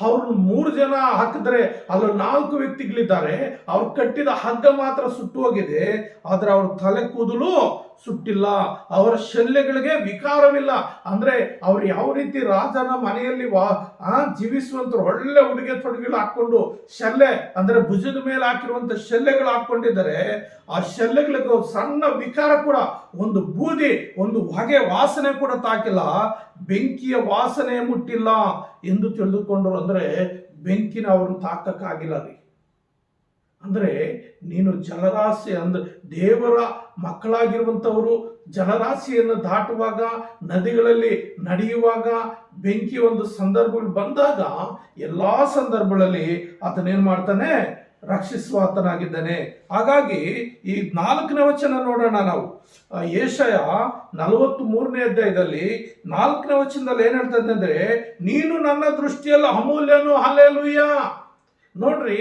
ಅವ್ರನ್ನ 3 ಜನ ಹಾಕಿದ್ರೆ ಅಲ್ಲಿ 4 ವ್ಯಕ್ತಿಗಳಿದ್ದಾರೆ. ಅವ್ರು ಕಟ್ಟಿದ ಹಗ್ಗ ಮಾತ್ರ ಸುಟ್ಟು ಹೋಗಿದೆ, ಆದ್ರೆ ಅವ್ರ ತಲೆ ಕೂದಲು ಸುಟ್ಟಿಲ್ಲ, ಅವರ ಶಲ್ಯಗಳಿಗೆ ವಿಕಾರವಿಲ್ಲ. ಅಂದ್ರೆ ಅವ್ರು ಯಾವ ರೀತಿ ರಾಜನ ಮನೆಯಲ್ಲಿ ಜೀವಿಸುವಂತ ಒಳ್ಳೆ ಉಡುಗೆ ತೊಡುಗೆಗಳು ಹಾಕೊಂಡು, ಶಲ್ಯ ಅಂದ್ರೆ ಭುಜದ ಮೇಲೆ ಹಾಕಿರುವಂತ ಶಲ್ಯಗಳು ಹಾಕೊಂಡಿದ್ದಾರೆ. ಆ ಶಲ್ಯಗಳಿಗೆ ಸಣ್ಣ ವಿಕಾರ ಕೂಡ, ಒಂದು ಬೂದಿ, ಒಂದು ಹೊಗೆ ವಾಸನೆ ಕೂಡ ತಾಕಿಲ್ಲ, ಬೆಂಕಿಯ ವಾಸನೆ ಮುಟ್ಟಿಲ್ಲ ಎಂದು ತಿಳಿದುಕೊಂಡ್ರು. ಅಂದ್ರೆ ಬೆಂಕಿನ ಅವ್ರನ್ನ ತಾಕಕ್ಕಾಗಿಲ್ಲ ರೀ. ಅಂದ್ರೆ ನೀನು ಜಲರಾಶಿ, ಅಂದ್ರೆ ದೇವರ ಮಕ್ಕಳಾಗಿರುವಂಥವರು ಜಲರಾಶಿಯನ್ನು ದಾಟುವಾಗ, ನದಿಗಳಲ್ಲಿ ನಡೆಯುವಾಗ, ಬೆಂಕಿ ಒಂದು ಸಂದರ್ಭಗಳು ಬಂದಾಗ ಎಲ್ಲಾ ಸಂದರ್ಭಗಳಲ್ಲಿ ಆತನೇನ್ ಮಾಡ್ತಾನೆ, ರಕ್ಷಿಸುವ ಆತನಾಗಿದ್ದಾನೆ. ಹಾಗಾಗಿ ಈ 4ನೇ ವಚನ ನೋಡೋಣ ನಾವು. ಯೆಶಾಯ 43ನೇ ಅಧ್ಯಾಯದಲ್ಲಿ 4ನೇ ವಚನದಲ್ಲಿ ಏನ್ ಹೇಳ್ತದೆ ಅಂದ್ರೆ, ನೀನು ನನ್ನ ದೃಷ್ಟಿಯಲ್ಲಿ ಅಮೂಲ್ಯನು. ಹಲ್ಲೆಲೂಯ. ನೋಡ್ರಿ,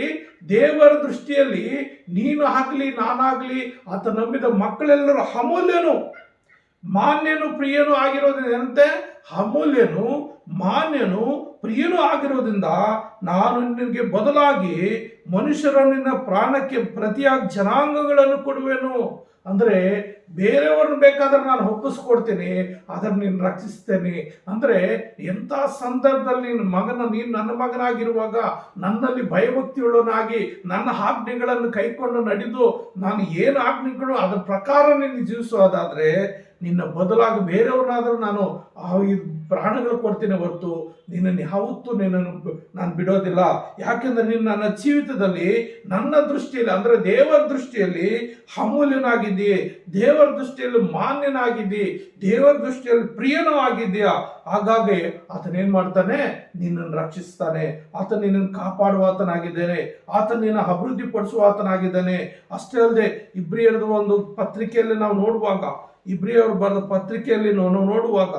ದೇವರ ದೃಷ್ಟಿಯಲ್ಲಿ ನೀನು ಆಗ್ಲಿ, ನಾನಾಗ್ಲಿ, ಆತ ನಂಬಿದ ಮಕ್ಕಳೆಲ್ಲರೂ ಅಮೂಲ್ಯನು, ಮಾನ್ಯನು, ಪ್ರಿಯನು ಆಗಿರೋದ್ರಂತೆ. ಅಮೂಲ್ಯನು, ಮಾನ್ಯನು, ಪ್ರಿಯನು ಆಗಿರೋದ್ರಿಂದ ನಾನು ನಿನಗೆ ಬದಲಾಗಿ ಮನುಷ್ಯರ ನಿನ್ನ ಪ್ರಾಣಕ್ಕೆ ಪ್ರತಿಯಾಗಿ ಜನಾಂಗಗಳನ್ನು ಕೊಡುವೆನು. ಅಂದ್ರೆ ಬೇರೆಯವ್ರನ್ನ ಬೇಕಾದ್ರೆ ನಾನು ಒಪ್ಪಿಸ್ಕೊಡ್ತೀನಿ, ಅದನ್ನು ನೀನು ರಕ್ಷಿಸ್ತೇನೆ. ಅಂದ್ರೆ ಎಂಥ ಸಂದರ್ಭದಲ್ಲಿ ನೀನು ನನ್ನ ಮಗನಾಗಿರುವಾಗ ನನ್ನಲ್ಲಿ ಭಯಭಕ್ತಿಯುಳ್ಳನಾಗಿ ನನ್ನ ಆಜ್ಞೆಗಳನ್ನು ಕೈಕೊಂಡು ನಡೆದು ನಾನು ಏನು ಆಜ್ಞೆಗಳು ಅದರ ಪ್ರಕಾರ ನೀನು ಜೀವಿಸೋದಾದ್ರೆ, ನಿನ್ನ ಬದಲಾಗಿ ಬೇರೆಯವ್ರನ್ನಾದ್ರೂ ನಾನು ಪ್ರಾಣಗಳು ಕೊಡ್ತೀನಿ ಹೊರತು ನಿನ್ನನ್ನು ಯಾವತ್ತೂ ನಾನು ಬಿಡೋದಿಲ್ಲ. ಯಾಕೆಂದ್ರೆ ನೀನು ನನ್ನ ಜೀವಿತದಲ್ಲಿ, ನನ್ನ ದೃಷ್ಟಿಯಲ್ಲಿ ಅಂದ್ರೆ ದೇವರ ದೃಷ್ಟಿಯಲ್ಲಿ ಅಮೂಲ್ಯನಾಗಿದ್ದೀ, ದೇವರ ದೃಷ್ಟಿಯಲ್ಲಿ ಮಾನ್ಯನಾಗಿದ್ದಿ, ದೇವರ ದೃಷ್ಟಿಯಲ್ಲಿ ಪ್ರಿಯನೂ ಆಗಿದ್ದೀಯಾ. ಹಾಗಾಗಿ ಆತನೇನ್ ಮಾಡ್ತಾನೆ, ನಿನ್ನನ್ನು ರಕ್ಷಿಸ್ತಾನೆ. ಆತ ನಿನ್ನನ್ನು ಕಾಪಾಡುವ ಆತನಾಗಿದ್ದಾನೆ, ಆತ ನಿನ್ನ ಅಭಿವೃದ್ಧಿ ಪಡಿಸುವ ಆತನಾಗಿದ್ದಾನೆ. ಅಷ್ಟೇ ಅಲ್ಲದೆ ಇಬ್ರಿಯರದ ಒಂದು ಪತ್ರಿಕೆಯಲ್ಲಿ ನಾವು ನೋಡುವಾಗ, ಇಬ್ರಿಯವರು ಬರೆದ ಪತ್ರಿಕೆಯಲ್ಲಿ ನಾವು ನೋಡುವಾಗ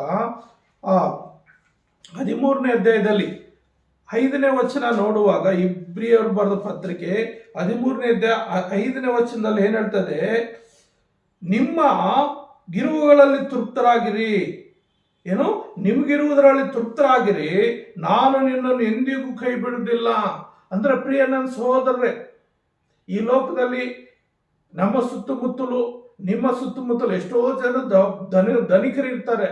13ನೇ ಅಧ್ಯಾಯದಲ್ಲಿ 5ನೇ ವಚನ ನೋಡುವಾಗ, ಇಬ್ರಿಯರು ಬರೆದ ಪತ್ರಿಕೆ 13ನೇ ಅಧ್ಯಾಯ 5ನೇ ವಚನದಲ್ಲಿ ಏನ್ ಹೇಳ್ತದೆ? ನಿಮ್ಮ ಗಿರುವುಗಳಲ್ಲಿ ತೃಪ್ತರಾಗಿರಿ. ಏನು? ನಿಮ್ಗಿರುವುದರಲ್ಲಿ ತೃಪ್ತರಾಗಿರಿ, ನಾನು ನಿನ್ನನ್ನು ಎಂದಿಗೂ ಕೈ ಬಿಡುವುದಿಲ್ಲ. ಅಂದ್ರೆ ಪ್ರಿಯ ನನ್ನ ಸಹೋದರರೇ, ಈ ಲೋಕದಲ್ಲಿ ನಮ್ಮ ಸುತ್ತಮುತ್ತಲು, ನಿಮ್ಮ ಸುತ್ತಮುತ್ತಲು ಎಷ್ಟೋ ಜನ ಧನಿಕರಿರ್ತಾರೆ,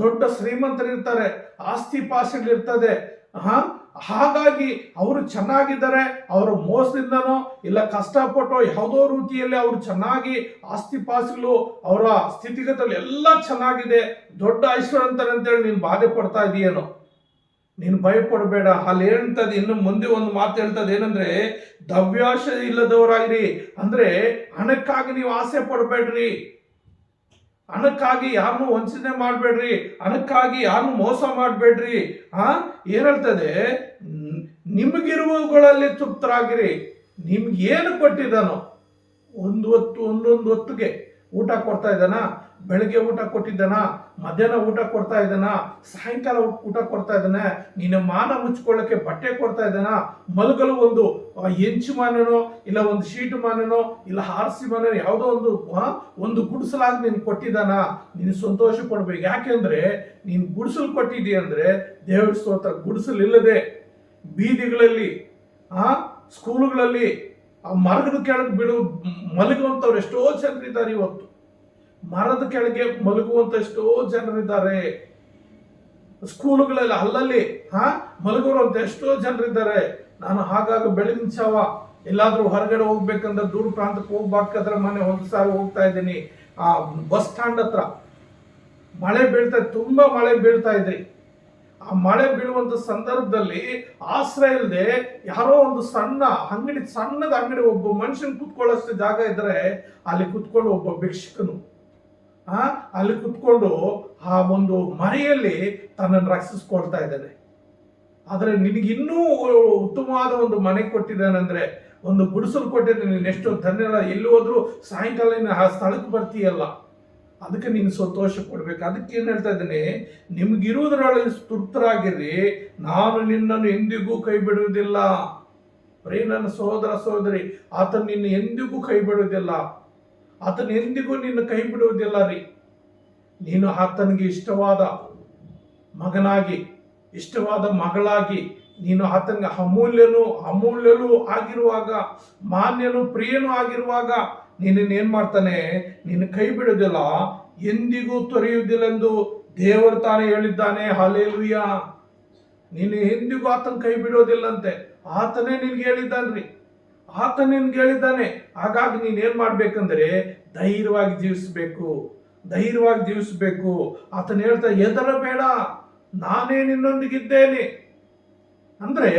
ದೊಡ್ಡ ಶ್ರೀಮಂತರಿರ್ತಾರೆ, ಆಸ್ತಿ ಪಾಸ್ತಿಗಳಿರ್ತದೆ. ಹಾಗಾಗಿ ಅವರು ಚೆನ್ನಾಗಿದ್ದಾರೆ, ಅವರು ಮೋಸದಿಂದನೋ ಇಲ್ಲ ಕಷ್ಟಪಟ್ಟೋ ಯಾವುದೋ ರೀತಿಯಲ್ಲಿ ಅವರು ಚೆನ್ನಾಗಿ ಆಸ್ತಿ ಪಾಸ್ತಿಗಳು, ಅವರ ಸ್ಥಿತಿಗತಿಗಳು ಎಲ್ಲ ಚೆನ್ನಾಗಿದೆ, ದೊಡ್ಡ ಐಶ್ವರ್ಯಂತರು ಅಂತೇಳಿ ನೀನು ಬಾಧೆ ಪಡ್ತಾ ಇದೆಯೇನೋ? ನೀನು ಭಯಪಡಬೇಡ. ಅಲ್ಲಿ ಹೇಳ್ತದೆ, ಇನ್ನು ಮುಂದೆ ಒಂದು ಮಾತು ಹೇಳ್ತದೆ, ಏನಂದ್ರೆ ದವ್ಯಾಶ ಇಲ್ಲದವರಾಗಿರಿ. ಅಂದ್ರೆ ಹಣಕ್ಕಾಗಿ ನೀವು ಆಸೆ ಪಡಬೇಡ್ರಿ, ಹಣಕ್ಕಾಗಿ ಯಾರನ್ನು ವಂಚನೆ ಮಾಡಬೇಡ್ರಿ, ಹಣಕ್ಕಾಗಿ ಯಾರನ್ನು ಮೋಸ ಮಾಡಬೇಡ್ರಿ. ಏನ್ ಹೇಳ್ತದೆ? ನಿಮಗಿರುವವುಗಳಲ್ಲಿ ತೃಪ್ತರಾಗಿರಿ. ನಿಮ್ಗೆ ಏನು ಕೊಟ್ಟಿದ್ದಾನೋ, ಒಂದೊಂದು ಹೊತ್ತಿಗೆ ಊಟ ಕೊಡ್ತಾ ಇದ್ದಾನ, ಬೆಳಗ್ಗೆ ಊಟ ಕೊಟ್ಟಿದ್ದಾನ, ಮಧ್ಯಾಹ್ನ ಊಟ ಕೊಡ್ತಾ ಇದ್ದಾನ, ಸಾಯಂಕಾಲ ಊಟ ಕೊಡ್ತಾ ಇದ್ದಾನೆ, ನಿನ್ನ ಮಾನ ಮುಚ್ಕೊಳ್ಳಕ್ಕೆ ಬಟ್ಟೆ ಕೊಡ್ತಾ ಇದ್ದಾನ, ಮಲಗಲು ಒಂದು ಹೆಂಚು ಮಾನನೋ ಇಲ್ಲ ಒಂದು ಶೀಟು ಮಾನನೋ ಇಲ್ಲ ಹಾರಿಸಿ ಮಾನೋ ಯಾವುದೋ ಒಂದು ಗುಡಿಸಲಾಗಿ ನೀನು ಕೊಟ್ಟಿದ್ದಾನ. ನೀನು ಸಂತೋಷ ಪಡ್ಬೇಕು. ಯಾಕೆಂದ್ರೆ ನೀನು ಗುಡಿಸಲು ಕೊಟ್ಟಿದ್ದೀಯ ಅಂದ್ರೆ ದೇವ್ರ ಸ್ತೋತ್ರ. ಗುಡಿಸಲು ಇಲ್ಲದೆ ಬೀದಿಗಳಲ್ಲಿ, ಸ್ಕೂಲುಗಳಲ್ಲಿ, ಮರದ ಕೆಳಗೆ ಮಲಗುವಂಥವ್ರು ಎಷ್ಟೋ ಜನರಿದ್ದಾರೆ. ಇವತ್ತು ಮರದ ಕೆಳಗೆ ಮಲಗುವಂತ ಎಷ್ಟೋ ಜನರಿದ್ದಾರೆ. ಸ್ಕೂಲುಗಳಲ್ಲಿ ಅಲ್ಲಲ್ಲಿ ಮಲಗುವಂತ ಎಷ್ಟೋ ಜನರಿದ್ದಾರೆ. ನಾನು ಹಾಗಾಗಿ ಬೆಳಗಿನ ಜಾವ ಎಲ್ಲಾದ್ರೂ ಹೊರಗಡೆ ಹೋಗ್ಬೇಕಂದ್ರೆ, ದೂರ ಪ್ರಾಂತಕ್ಕೆ ಹೋಗ್ಬೇಕಾದ್ರೆ ಮನೆ ಒಂದು ಸಾರಿ ಹೋಗ್ತಾ ಇದ್ದೀನಿ, ಬಸ್ ಸ್ಟ್ಯಾಂಡ್ ಹತ್ರ ಮಳೆ ಬೀಳ್ತಾ, ತುಂಬಾ ಮಳೆ ಬೀಳ್ತಾ ಇದ್ರಿ. ಆ ಮಳೆ ಬೀಳುವಂತ ಸಂದರ್ಭದಲ್ಲಿ ಆಶ್ರಯ ಇಲ್ಲದೆ ಯಾರೋ ಒಂದು ಸಣ್ಣದ ಅಂಗಡಿ ಒಬ್ಬ ಮನುಷ್ಯನ್ ಕುತ್ಕೊಳ್ಳೋಷ್ಟು ಜಾಗ ಇದ್ರೆ ಅಲ್ಲಿ ಕುತ್ಕೊಂಡು ಒಬ್ಬ ಭಿಕ್ಷಕನು ಅಲ್ಲಿ ಕುತ್ಕೊಂಡು ಆ ಒಂದು ಮರೆಯಲ್ಲಿ ತನ್ನನ್ನು ರಕ್ಷಿಸ್ಕೊಳ್ತಾ ಇದ್ದಾನೆ. ಆದ್ರೆ ನಿನಗಿನ್ನೂ ಉತ್ತಮವಾದ ಒಂದು ಮನೆ ಕೊಟ್ಟಿದ್ದಾನಂದ್ರೆ, ಒಂದು ಗುಡಿಸಲು ಕೊಟ್ಟಿದ್ದಾನೆ, ನೀನು ಎಷ್ಟೋ ಧನ್ಯಲ್ಲ. ಎಲ್ಲಿ ಹೋದ್ರು ಸಾಯಂಕಾಲ ನೀನು ಆ ಸ್ಥಳಕ್ಕೆ ಬರ್ತೀಯಲ್ಲ, ಅದಕ್ಕೆ ನೀನು ಸಂತೋಷ ಪಡ್ಬೇಕು. ಅದಕ್ಕೆ ಏನ್ ಹೇಳ್ತಾ ಇದ್ದೇನೆ? ನಿಮ್ಗಿರುವುದರಲ್ಲಿ ತೃಪ್ತರಾಗಿರಿ, ನಾನು ನಿನ್ನನ್ನು ಎಂದಿಗೂ ಕೈ ಬಿಡುವುದಿಲ್ಲ. ಬರೀ ನನ್ನ ಸಹೋದರ ಸಹೋದರಿ, ಆತನ ನಿನ್ನ ಎಂದಿಗೂ ಕೈ ಬಿಡುವುದಿಲ್ಲ, ಆತನ ಎಂದಿಗೂ ನಿನ್ನ ಕೈ ಬಿಡುವುದಿಲ್ಲ ರೀ. ನೀನು ಆತನಿಗೆ ಇಷ್ಟವಾದ ಮಗನಾಗಿ, ಇಷ್ಟವಾದ ಮಗಳಾಗಿ, ನೀನು ಆತನಿಗೆ ಅಮೂಲ್ಯನೂ ಆಗಿರುವಾಗ, ಮಾನ್ಯನು ಪ್ರಿಯನೂ ಆಗಿರುವಾಗ ನೀನೇನ್ ಮಾಡ್ತಾನೆ? ನೀನು ಕೈ ಬಿಡುವುದಿಲ್ಲ, ಎಂದಿಗೂ ತೊರೆಯುವುದಿല്ലെಂದು ದೇವರು ತಾನೇ ಹೇಳಿದ್ದಾನೆ. ಹಲ್ಲೆಲೂಯಾ. ನೀನು ಎಂದಿಗೂ ಆತನ ಕೈ ಬಿಡೋದಿಲ್ಲಂತೆ. ಆತನೇ ನಿನ್ಗೆ ಹೇಳಿದ್ದಾನ್ರಿ, ಆತ ನಿನ್ಗೆ ಹೇಳಿದ್ದಾನೆ. ಹಾಗಾಗಿ ನೀನೇನ್ ಮಾಡ್ಬೇಕಂದ್ರೆ ಧೈರ್ಯವಾಗಿ ಜೀವಿಸಬೇಕು. ಆತನ ಹೇಳ್ತಾ, ಹೆದರಬೇಡ, ನಾನೇ ನಿನ್ನೊಂದಿಗಿದ್ದೇನೆ. ಅಂದ್ರೆ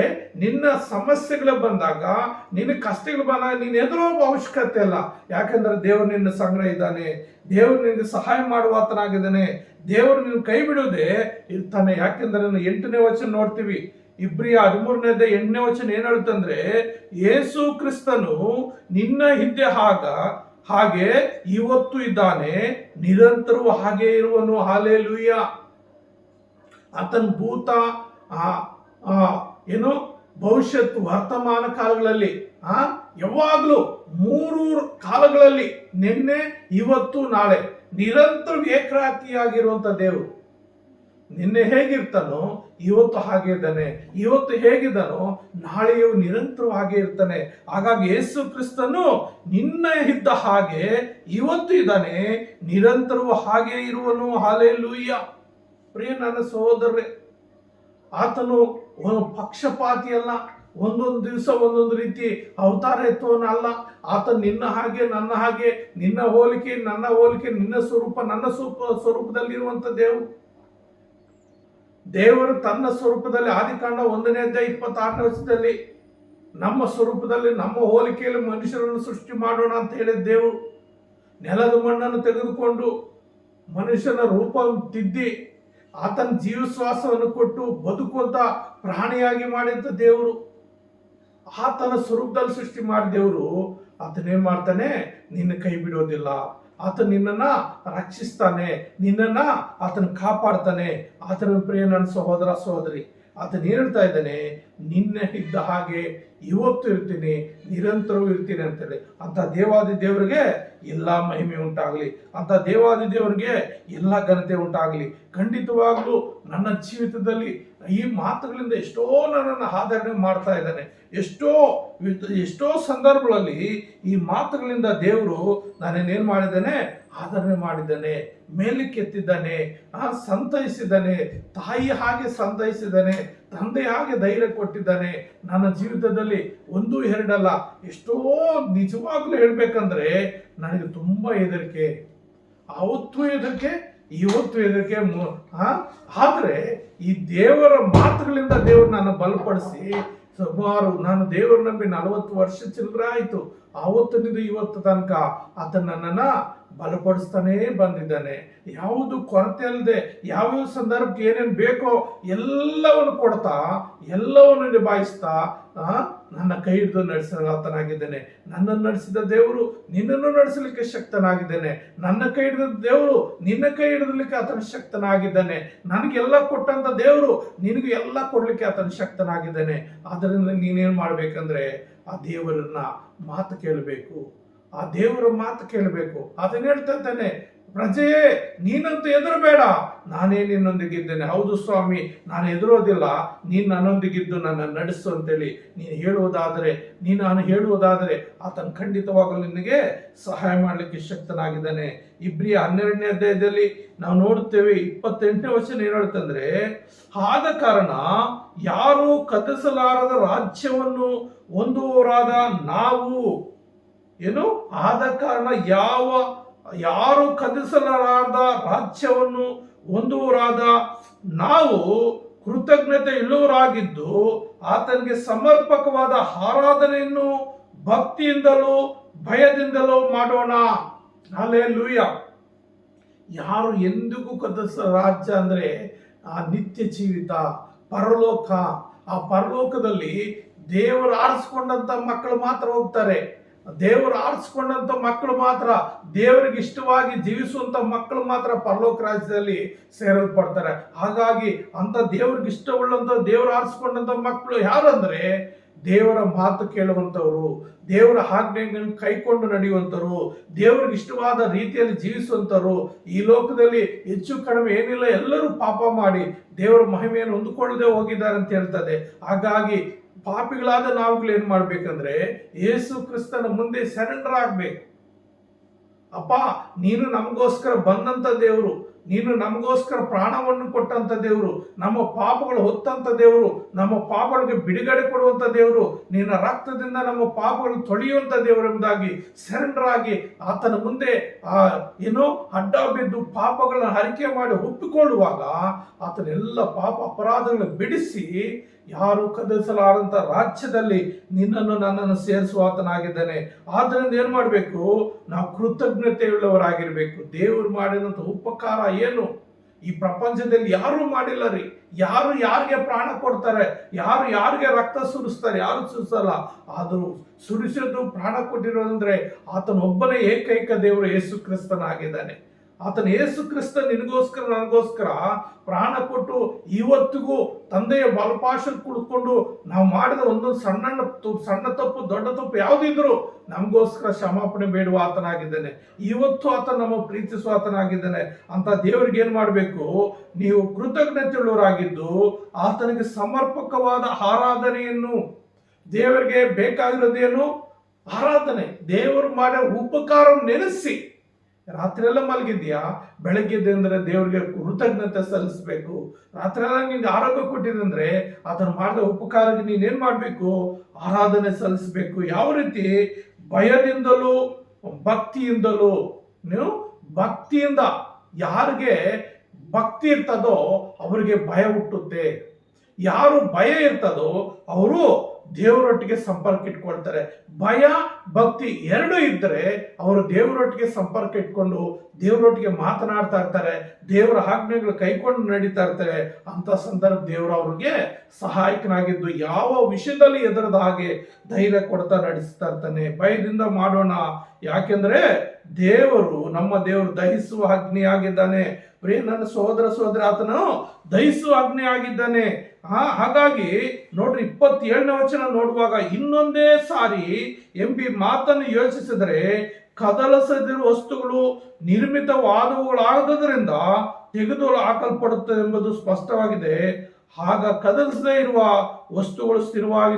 ನಿನ್ನ ಸಮಸ್ಯೆಗಳು ಬಂದಾಗ, ನಿನ್ನ ಕಷ್ಟಗಳು ಬಂದಾಗ ನೀನು ಹೆದರೋ ಅವಶ್ಯಕತೆ ಇಲ್ಲ. ಯಾಕಂದ್ರೆ ದೇವರು ನಿನ್ನ ಸಂಗ್ರಹ ಇದ್ದಾನೆ, ದೇವರು ನಿನಗೆ ಸಹಾಯ ಮಾಡುವ ಆತನಾಗಿದ್ದಾನೆ. ದೇವರು ನಿನ್ನ ಕೈ ಬಿಡೋದೇ ಇರ್ತಾನೆ. ಯಾಕೆಂದ್ರೆ 8ನೇ ವಚನ ನೋಡ್ತೀವಿ, ಇಬ್ರಿಯ 13ನೇ ಅಧ್ಯಾಯ 8ನೇ ವಚನ ಏನ್ ಹೇಳುತ್ತಂದ್ರೆ, ಯೇಸು ಕ್ರಿಸ್ತನು ನಿನ್ನ ಹಿಂದೆ ಹಾಗೆ ಇವತ್ತು ಇದ್ದಾನೆ, ನಿರಂತರವೂ ಹಾಗೆ ಇರುವನು. ಹಲ್ಲೆಲೂಯಾ. ಆತನ ಭೂತ ಭವಿಷ್ಯತ್ ವರ್ತಮಾನ ಕಾಲಗಳಲ್ಲಿ ಯಾವಾಗಲೂ 3 ಕಾಲಗಳಲ್ಲಿ, ನಿನ್ನೆ ಇವತ್ತು ನಾಳೆ ನಿರಂತರ ಏಕರಾತಿಯಾಗಿರುವಂತ ದೇವರು. ನಿನ್ನೆ ಹೇಗಿರ್ತಾನೋ ಇವತ್ತು ಹಾಗೆ ಇದ್ದಾನೆ, ಇವತ್ತು ಹೇಗಿದ್ದಾನೋ ನಾಳೆಯೂ ನಿರಂತರ ಹಾಗೆ ಇರ್ತಾನೆ. ಹಾಗಾಗಿ ಯೇಸು ಕ್ರಿಸ್ತನು ನಿನ್ನ ಇದ್ದ ಹಾಗೆ ಇವತ್ತು ಇದ್ದಾನೆ, ನಿರಂತರವೂ ಹಾಗೆ ಇರುವನು. ಹಲ್ಲೆಲೂಯಾ. ಪ್ರಿಯ ನನ್ನ ಸಹೋದರರೇ, ಆತನು ಪಕ್ಷಪಾತಿ ಅಲ್ಲ, ಒಂದೊಂದು ದಿವಸ ಒಂದೊಂದು ರೀತಿ ಅವತಾರ ಎತ್ತುವನಲ್ಲ. ಆತ ನಿನ್ನ ಹಾಗೆ ನನ್ನ ಹಾಗೆ, ನಿನ್ನ ಹೋಲಿಕೆ ನನ್ನ ಹೋಲಿಕೆ, ನಿನ್ನ ಸ್ವರೂಪ ನನ್ನ ಸ್ವರೂಪದಲ್ಲಿರುವಂತ ದೇವರು ತನ್ನ ಸ್ವರೂಪದಲ್ಲಿ, ಆದಿಕಾಂಡ 1ನೇ ಅಧ್ಯಾಯ 26ನೇ ವಚನದಲ್ಲಿ, ನಮ್ಮ ಸ್ವರೂಪದಲ್ಲಿ ನಮ್ಮ ಹೋಲಿಕೆಯಲ್ಲಿ ಮನುಷ್ಯರನ್ನು ಸೃಷ್ಟಿ ಮಾಡೋಣ ಅಂತ ಹೇಳಿದ ದೇವರು ನೆಲದ ಮಣ್ಣನ್ನು ತೆಗೆದುಕೊಂಡು ಮನುಷ್ಯನ ರೂಪ ತಿದ್ದಿ ಆತನ ಜೀವಶ್ವಾಸವನ್ನು ಕೊಟ್ಟು ಬದುಕುವಂತ ಪ್ರಾಣಿಯಾಗಿ ಮಾಡಿದ ದೇವರು, ಆತನ ಸ್ವರೂಪದಲ್ಲಿ ಸೃಷ್ಟಿ ಮಾಡಿದ ದೇವರು ಆತನೇನ್ ಮಾಡ್ತಾನೆ? ನಿನ್ನ ಕೈ ಬಿಡೋದಿಲ್ಲ. ಆತ ನಿನ್ನನ್ನ ರಕ್ಷಿಸ್ತಾನೆ, ನಿನ್ನನ್ನ ಆತನ ಕಾಪಾಡ್ತಾನೆ. ಆತನ ಪ್ರಿಯ ನನ್ನ ಸಹೋದರ ಸಹೋದರಿ, ಆತನು ಹೇಳ್ತಾ ಇದ್ದಾನೆ, ನಿನ್ನೆ ಇದ್ದ ಹಾಗೆ ಇವತ್ತು ಇರ್ತೀನಿ, ನಿರಂತರವೂ ಇರ್ತೀನಿ ಅಂತೇಳಿ. ಅಂತ ದೇವಾದಿ ದೇವರಿಗೆ ಎಲ್ಲ ಮಹಿಮೆ ಉಂಟಾಗಲಿ, ಅಂತ ದೇವಾದಿ ದೇವರಿಗೆ ಎಲ್ಲ ಘನತೆ ಉಂಟಾಗಲಿ. ಖಂಡಿತವಾಗ್ಲೂ ನನ್ನ ಜೀವಿತದಲ್ಲಿ ಈ ಮಾತುಗಳಿಂದ ಎಷ್ಟೋ ನನ್ನನ್ನು ಆಧರಣೆ ಮಾಡ್ತಾ ಇದ್ದಾನೆ. ಎಷ್ಟೋ ಸಂದರ್ಭಗಳಲ್ಲಿ ಈ ಮಾತುಗಳಿಂದ ದೇವರು ನಾನೇನೇನು ಮಾಡಿದ್ದಾನೆ, ಆಧರಣೆ ಮಾಡಿದ್ದಾನೆ, ಮೇಲಕ್ಕೆತ್ತಿದ್ದಾನೆ, ಸಂತೈಸಿದ್ದಾನೆ, ತಾಯಿ ಹಾಗೆ ಸಂತೈಸಿದ್ದಾನೆ, ತಂದೆ ಹಾಗೆ ಧೈರ್ಯ ಕೊಟ್ಟಿದ್ದಾನೆ. ನನ್ನ ಜೀವಿತದಲ್ಲಿ ಒಂದು ಎರಡಲ್ಲ, ಎಷ್ಟೋ ನಿಜವಾಗ್ಲೂ ಹೇಳ್ಬೇಕಂದ್ರೆ ನನಗೆ ತುಂಬಾ ಹೆದರಿಕೆ, ಅವತ್ತು ಹೆದರಿಕೆ, ಇವತ್ತು ಹೆದರಿಕೆ. ಆದ್ರೆ ಈ ದೇವರ ಮಾತುಗಳಿಂದ ದೇವರು ನನ್ನ ಬಲಪಡಿಸಿ, ಸುಮಾರು ನಾನು ದೇವರು ನಂಬಿ 40 ವರ್ಷ ಚಿಲ್ಲರೆ ಆಯ್ತು. ಆವತ್ತಿನಿಂದ ಇವತ್ತು ತನಕ ಆತ ನನ್ನನ್ನ ಬಲಪಡಿಸ್ತಾನೇ ಬಂದಿದ್ದಾನೆ. ಯಾವುದು ಕೊರತೆ ಅಲ್ಲದೆ, ಯಾವ್ಯಾವ ಸಂದರ್ಭಕ್ಕೆ ಏನೇನು ಬೇಕೋ ಎಲ್ಲವನ್ನು ಕೊಡ್ತಾ, ಎಲ್ಲವನ್ನು ನಿಭಾಯಿಸ್ತಾ ನನ್ನ ಕೈ ಹಿಡಿದು ನಡೆಸಲು ಆತನಾಗಿದ್ದೇನೆ. ನನ್ನನ್ನು ನಡೆಸಿದ ದೇವರು ನಿನ್ನನ್ನು ನಡೆಸಲಿಕ್ಕೆ ಶಕ್ತನಾಗಿದ್ದೇನೆ. ನನ್ನ ಕೈ ಹಿಡಿದ ದೇವರು ನಿನ್ನ ಕೈ ಹಿಡಿದಲಿಕ್ಕೆ ಆತನ ಶಕ್ತನಾಗಿದ್ದಾನೆ. ನನಗೆಲ್ಲ ಕೊಟ್ಟಂತ ದೇವರು ನಿನಗೂ ಎಲ್ಲ ಕೊಡ್ಲಿಕ್ಕೆ ಆತನ ಶಕ್ತನಾಗಿದ್ದಾನೆ. ಆದ್ದರಿಂದ ನೀನೇನ್ ಮಾಡ್ಬೇಕಂದ್ರೆ ಆ ದೇವರನ್ನ ಮಾತು ಕೇಳಬೇಕು, ಆ ದೇವರ ಮಾತು ಕೇಳಬೇಕು. ಅದನ್ನ ಹೇಳ್ತಾ ಇದ್ದಾನೆ, ಪ್ರಜೆಯೇ ನೀನಂತೂ ಹೆದರಬೇಡ, ನಾನೇ ನಿನ್ನೊಂದಿಗಿದ್ದೇನೆ. ಹೌದು ಸ್ವಾಮಿ, ನಾನು ಹೆದರೋದಿಲ್ಲ, ನೀನು ನನ್ನೊಂದಿಗಿದ್ದು ನನ್ನ ನಡೆಸು ಅಂತೇಳಿ ನಾನು ಹೇಳುವುದಾದರೆ ಆತನ ಖಂಡಿತವಾಗಲು ನಿನಗೆ ಸಹಾಯ ಮಾಡಲಿಕ್ಕೆ ಶಕ್ತನಾಗಿದ್ದಾನೆ. ಇಬ್ರಿಯ 12ನೇ ಅಧ್ಯಾಯದಲ್ಲಿ ನಾವು ನೋಡುತ್ತೇವೆ, 28ನೇ ವಚನ ಏನು ಹೇಳ್ತಂದ್ರೆ, ಆದ ಕಾರಣ ಯಾರು ಕದಸಲಾರದ ರಾಜ್ಯವನ್ನು ಹೊಂದುವವರಾದ ನಾವು ಆದ ಕಾರಣ ಯಾರು ಕದಿಸಲಾರದ ರಾಜ್ಯವನ್ನು ಹೊಂದುವರಾದ ನಾವು ಕೃತಜ್ಞತೆ ಇಲ್ಲವರಾಗಿದ್ದು ಆತನಿಗೆ ಸಮರ್ಪಕವಾದ ಆರಾಧನೆಯನ್ನು ಭಕ್ತಿಯಿಂದಲೂ ಭಯದಿಂದಲೂ ಮಾಡೋಣ. ಹಲ್ಲೆಲೂಯ. ಯಾರು ಎಂದಿಗೂ ಕದಿಸ ರಾಜ್ಯ ಅಂದ್ರೆ ಆ ನಿತ್ಯ ಜೀವಿತ, ಪರಲೋಕ. ಆ ಪರಲೋಕದಲ್ಲಿ ದೇವರು ಆರಿಸ್ಕೊಂಡಂತ ಮಕ್ಕಳು ಮಾತ್ರ ಹೋಗ್ತಾರೆ. ದೇವರು ಆರಿಸ್ಕೊಂಡಂತ ಮಕ್ಕಳು ಮಾತ್ರ, ದೇವರಿಗೆ ಇಷ್ಟವಾಗಿ ಜೀವಿಸುವಂತ ಮಕ್ಕಳು ಮಾತ್ರ ಪರಲೋಕ ರಾಜ್ಯದಲ್ಲಿ ಸೇರಲ್ಪಡ್ತಾರೆ. ಹಾಗಾಗಿ ಅಂತ ದೇವ್ರಿಗೆ ಇಷ್ಟವುಳ್ಳಂತ, ದೇವರು ಆರಿಸ್ಕೊಂಡಂತ ಮಕ್ಕಳು ಯಾರಂದ್ರೆ ದೇವರ ಮಾತು ಕೇಳುವಂಥವ್ರು, ದೇವರ ಆಜ್ಞೆಗಳನ್ನು ಕೈಕೊಂಡು ನಡೆಯುವಂಥವ್ರು, ದೇವರಿಗೆ ಇಷ್ಟವಾದ ರೀತಿಯಲ್ಲಿ ಜೀವಿಸುವಂಥವ್ರು. ಈ ಲೋಕದಲ್ಲಿ ಹೆಚ್ಚು ಕಡಿಮೆ ಏನಿಲ್ಲ, ಎಲ್ಲರೂ ಪಾಪ ಮಾಡಿ ದೇವರ ಮಹಿಮೆಯನ್ನು ಹೊಂದಿಕೊಳ್ಳದೆ ಹೋಗಿದ್ದಾರೆ ಅಂತ ಹೇಳ್ತದೆ. ಹಾಗಾಗಿ ಪಾಪಿಗಳಾದ ನಾವುಗಳು ಏನ್ ಮಾಡ್ಬೇಕಂದ್ರೆ ಯೇಸು ಕ್ರಿಸ್ತನ ಮುಂದೆ ಸರೆಂಡರ್ ಆಗ್ಬೇಕು. ಅಪ್ಪ, ನೀನು ನಮಗೋಸ್ಕರ ಬಂದಂತ ದೇವರು, ನೀನು ನಮಗೋಸ್ಕರ ಪ್ರಾಣವನ್ನು ಕೊಟ್ಟಂತ ದೇವರು, ನಮ್ಮ ಪಾಪಗಳು ಹೊತ್ತಂತ ದೇವರು, ನಮ್ಮ ಪಾಪಗಳಿಗೆ ಬಿಡುಗಡೆ ಕೊಡುವಂತ ದೇವರು, ನಿನ್ನ ರಕ್ತದಿಂದ ನಮ್ಮ ಪಾಪಗಳು ತೊಳೆಯುವಂತ ದೇವರು ಎಂಬುದಾಗಿ ಸರೆಂಡರ್ ಆಗಿ ಆತನ ಮುಂದೆ ಅಡ್ಡ ಬಿದ್ದು ಪಾಪಗಳನ್ನ ಹರಿಕೆ ಮಾಡಿ ಒಪ್ಪಿಕೊಳ್ಳುವಾಗ ಆತನೆಲ್ಲ ಪಾಪ ಅಪರಾಧಗಳನ್ನು ಬಿಡಿಸಿ ಯಾರು ಕದಲಿಸಲಾರಂತ ರಾಜ್ಯದಲ್ಲಿ ನಿನ್ನನ್ನು ನನ್ನನ್ನು ಸೇರಿಸುವ ಆತನಾಗಿದ್ದಾನೆ. ಆದ್ರಿಂದ ಏನ್ ಮಾಡ್ಬೇಕು, ನಾವು ಕೃತಜ್ಞತೆಯುಳ್ಳವರಾಗಿರ್ಬೇಕು. ದೇವರು ಮಾಡಿದಂತ ಉಪಕಾರ ಏನು ಈ ಪ್ರಪಂಚದಲ್ಲಿ ಯಾರು ಮಾಡಿಲ್ಲ ರೀ. ಯಾರು ಯಾರಿಗೆ ಪ್ರಾಣ ಕೊಡ್ತಾರೆ, ಯಾರು ಯಾರಿಗೆ ರಕ್ತ ಸುರಿಸ್ತಾರೆ, ಯಾರು ಸುರಿಸಲ್ಲ. ಆದರೂ ಸುರಿಸಿದ್ದು ಪ್ರಾಣ ಕೊಟ್ಟಿರೋದಂದ್ರೆ ಆತನೊಬ್ಬನೇ ಏಕೈಕ ದೇವರು ಯೇಸು ಕ್ರಿಸ್ತನಾಗಿದ್ದಾನೆ. ಆತನ ಯೇಸು ಕ್ರಿಸ್ತ ನಿನಗೋಸ್ಕರ ನನಗೋಸ್ಕರ ಪ್ರಾಣ ಕೊಟ್ಟು ಇವತ್ತಿಗೂ ತಂದೆಯ ಬಲಪಾಶಲ್ಲಿ ಕುಳಿತುಕೊಂಡು ನಾವು ಮಾಡಿದ ಒಂದೊಂದು ಸಣ್ಣ ತಪ್ಪು ದೊಡ್ಡ ತಪ್ಪು ಯಾವುದಿದ್ರು ನಮಗೋಸ್ಕರ ಕ್ಷಮಾಪಣೆ ಬೇಡುವ ಆತನಾಗಿದ್ದಾನೆ. ಇವತ್ತು ಆತ ನಮ್ಮ ಪ್ರೀತಿಸುವ ಆತನಾಗಿದ್ದಾನೆ. ಅಂತ ದೇವರಿಗೆ ಏನ್ ಮಾಡಬೇಕು, ನೀವು ಕೃತಜ್ಞತೆಯುಳ್ಳವರಾಗಿದ್ದು ಆತನಿಗೆ ಸಮರ್ಪಕವಾದ ಆರಾಧನೆಯನ್ನು, ದೇವರಿಗೆ ಬೇಕಾಗಿರೋದೇನು ಆರಾಧನೆ, ದೇವರು ಮಾಡೋ ಉಪಕಾರ ನೆನೆಸಿ. ರಾತ್ರಿ ಎಲ್ಲ ಮಲಗಿದ್ಯಾ, ಬೆಳಗ್ಗೆದ್ದೆ ಅಂದ್ರೆ ದೇವರಿಗೆ ಕೃತಜ್ಞತೆ ಸಲ್ಲಿಸಬೇಕು. ರಾತ್ರಿ ಎಲ್ಲ ನಿಂಗೆ ಆರೋಗ್ಯ ಕೊಟ್ಟಿದಂದ್ರೆ ಅದನ್ನು ಮಾಡಿದ ಉಪಕಾರಕ್ಕೆ ನೀನೇನ್ ಮಾಡ್ಬೇಕು, ಆರಾಧನೆ ಸಲ್ಲಿಸಬೇಕು. ಯಾವ ರೀತಿ? ಭಯದಿಂದಲೂ ಭಕ್ತಿಯಿಂದಲೂ. ನೀವು ಭಕ್ತಿಯಿಂದ, ಯಾರಿಗೆ ಭಕ್ತಿ ಇರ್ತದೋ ಅವರಿಗೆ ಭಯ ಹುಟ್ಟುತ್ತೆ. ಯಾರು ಭಯ ಇರ್ತದೋ ಅವರು ದೇವರೊಟ್ಟಿಗೆ ಸಂಪರ್ಕ ಇಟ್ಕೊಳ್ತಾರೆ. ಭಯ ಭಕ್ತಿ ಎರಡು ಇದ್ದರೆ ಅವರು ದೇವರೊಟ್ಟಿಗೆ ಸಂಪರ್ಕ ಇಟ್ಕೊಂಡು ದೇವರೊಟ್ಟಿಗೆ ಮಾತನಾಡ್ತಾ ಇರ್ತಾರೆ, ದೇವರ ಆಜ್ಞೆಗಳು ಕೈಕೊಂಡು ನಡೀತಾ ಇರ್ತಾರೆ. ಅಂತ ಸಂದರ್ಭ ದೇವರು ಅವ್ರಿಗೆ ಸಹಾಯಕನಾಗಿದ್ದು ಯಾವ ವಿಷಯದಲ್ಲಿ ಎದುರದ ಹಾಗೆ ಧೈರ್ಯ ಕೊಡ್ತಾ ನಡೆಸ್ತಾ ಇರ್ತಾನೆ. ಭಯದಿಂದ ಮಾಡೋಣ, ಯಾಕೆಂದ್ರೆ ದೇವರು ನಮ್ಮ ದೇವರು ದಹಿಸುವ ಅಗ್ನಿಯಾಗಿದ್ದಾನೆ. ಪ್ರಿಯ ನನ್ನ ಸಹೋದರ ಆತನು ದಹಿಸುವ ಅಗ್ನಿ ಆಗಿದ್ದಾನೆ. ಹಾಗಾಗಿ ನೋಡ್ರಿ 27ನೇ ವಚನ ನೋಡುವಾಗ ಇನ್ನೊಂದೇ ಸಾರಿ ಎಂಬಿ ಮಾತನ್ನು ಯೋಚಿಸಿದರೆ, ಕದಲಿಸದಿರುವ ವಸ್ತುಗಳು ನಿರ್ಮಿತವಾದವುಗಳಾಗದ್ದರಿಂದ ತೆಗೆದು ಹಾಕಲ್ಪಡುತ್ತದೆ ಎಂಬುದು ಸ್ಪಷ್ಟವಾಗಿದೆ. ಆಗ ಕದಲಿಸದೇ ಇರುವ ವಸ್ತುಗಳು ಸ್ಥಿರವಾಗಿ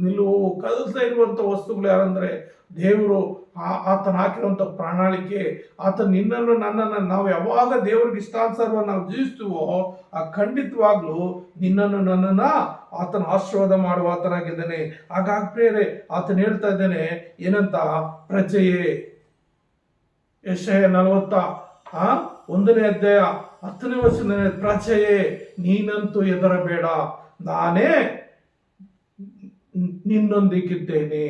ನಿಲ್ಲುವವು. ಕದಲಿಸದೇ ಇರುವಂತ ವಸ್ತುಗಳು ಯಾರಂದ್ರೆ ದೇವರು, ಆತನ ಹಾಕಿರುವಂತ ಪ್ರಣಾಳಿಕೆ. ಆತ ನಿನ್ನನ್ನು ನನ್ನನ್ನು ನಾವು ಯಾವಾಗ ದೇವರಿಗೆ ಇಷ್ಟಾನುಸಾರ ನಾವು ಜೀವಿಸ್ತೀವೋ ಖಂಡಿತವಾಗ್ಲೂ ನಿನ್ನನ್ನು ನನ್ನನ್ನ ಆತನ ಆಶೀರ್ವಾದ ಮಾಡುವ ಆತನಾಗಿದ್ದಾನೆ. ಹಾಗಾಗಿ ಪ್ರಿಯರೇ, ಆತನ ಹೇಳ್ತಾ ಇದ್ದಾನೆ ಏನಂತ, ಪ್ರಜೆಯೇ, ಯೆಶಾಯ 41ನೇ ಅಧ್ಯಾಯ 10ನೇ ವಚನ, ಪ್ರಜೆಯೇ ನೀನಂತೂ ಹೆದರಬೇಡ, ನಾನೇ ನಿನ್ನೊಂದಿಗಿದ್ದೇನೆ,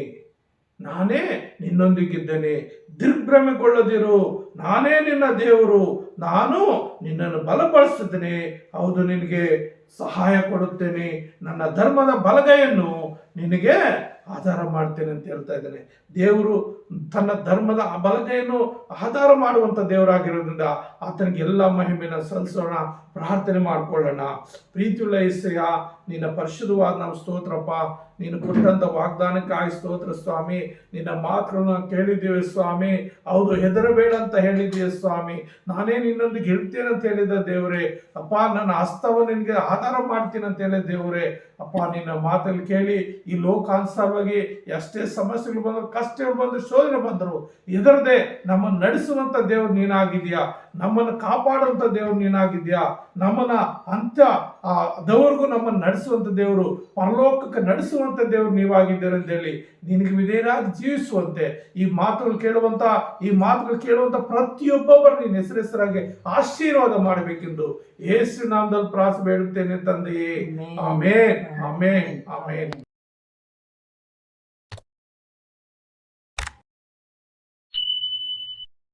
ನಾನೇ ನಿನ್ನೊಂದಿಗಿದ್ದೇನೆ, ದಿಗ್ಭ್ರಮೆಗೊಳ್ಳದಿರು, ನಾನೇ ನಿನ್ನ ದೇವರು, ನಾನು ನಿನ್ನನ್ನು ಬಲಪಡಿಸುತ್ತೇನೆ, ಹೌದು ನಿನಗೆ ಸಹಾಯ ಕೊಡುತ್ತೇನೆ, ನನ್ನ ಧರ್ಮದ ಬಲಗೈಯನ್ನು ನಿನಗೆ ಆಧಾರ ಮಾಡ್ತೇನೆ ಅಂತ ಹೇಳ್ತಾ ಇದ್ದಾನೆ. ದೇವರು ತನ್ನ ಧರ್ಮದ ಬಲಗೈಯನ್ನು ಆಧಾರ ಮಾಡುವಂತ ದೇವರಾಗಿರೋದ್ರಿಂದ ಆತನಿಗೆ ಎಲ್ಲ ಮಹಿಮೆನ ಸಲ್ಲಿಸೋಣ, ಪ್ರಾರ್ಥನೆ ಮಾಡ್ಕೊಳ್ಳೋಣ. ಪ್ರೀತಿಯುಳ್ಳ ಯೆಸಯ್ಯ, ನಿನ್ನ ಪರಿಶುದ್ಧವಾದ ನಾವು ಸ್ತೋತ್ರಪ್ಪ. ನೀನು ಕೊಟ್ಟಂತ ವಾಗ್ದಾನಕ್ಕಾಗಿ ಸ್ತೋತ್ರ ಸ್ವಾಮಿ. ನಿನ್ನ ಮಾತುಗಳನ್ನ ಕೇಳಿದ್ದೀವಿ ಸ್ವಾಮಿ. ಹೌದು, ಹೆದರಬೇಡ ಅಂತ ಹೇಳಿದ್ದೀಯ ಸ್ವಾಮಿ. ನಾನೇ ನಿನ್ನೊಂದಿಗೆ ಇರ್ತೇನೆ ಅಂತ ಹೇಳಿದ ದೇವರೇ. ಅಪ್ಪ, ನನ್ನ ಹಸ್ತವನ್ನು ನಿನಗೆ ಆಧಾರ ಮಾಡ್ತೀನಿ ಅಂತ ಹೇಳಿದ ದೇವರೇ. ಅಪ್ಪ, ನಿನ್ನ ಮಾತಲ್ಲಿ ಕೇಳಿ ಈ ಲೋಕಾನುಸಾರವಾಗಿ ಎಷ್ಟೇ ಸಮಸ್ಯೆಗಳು ಬಂದ್ರು, ಕಷ್ಟಗಳು ಬಂದ್ರು, ಶೋಧನೆ ಬಂದರು ಹೆದರದೆ ನಮ್ಮನ್ನು ನಡೆಸುವಂತ ದೇವರು ನೀನಾಗಿದ್ಯಾ, ನಮ್ಮನ್ನು ಕಾಪಾಡುವಂತ ದೇವರು ನೀನಾಗಿದ್ಯಾ, ನಮ್ಮನ್ನ ಅಂತ್ಯದವರೆಗೂ ನಮ್ಮನ್ನು ನಡೆಸುವಂತ ದೇವರು, ಪರಲೋಕಕ್ಕೆ ನಡೆಸುವಂತ ದೇವರು ನೀವಾಗಿದ್ದೀರ ಅಂತ ಹೇಳಿ ನಿನಗೆ ವಿಧೇಯರಾಗಿ ಜೀವಿಸುವಂತೆ ಈ ಮಾತುಗಳು ಕೇಳುವಂತ ಪ್ರತಿಯೊಬ್ಬೊಬ್ಬರು ನೀನು ಹೆಸರಾಗಿ ಆಶೀರ್ವಾದ ಮಾಡಬೇಕೆಂದು ಯೇಸು ನಾಮದಲ್ಲಿ ಪ್ರಾರ್ಥನೆ ಬೇಡುತ್ತೇನೆ ತಂದೆಯೇ. ಆಮೇನ್, ಆಮೇನ್, ಆಮೇನ್.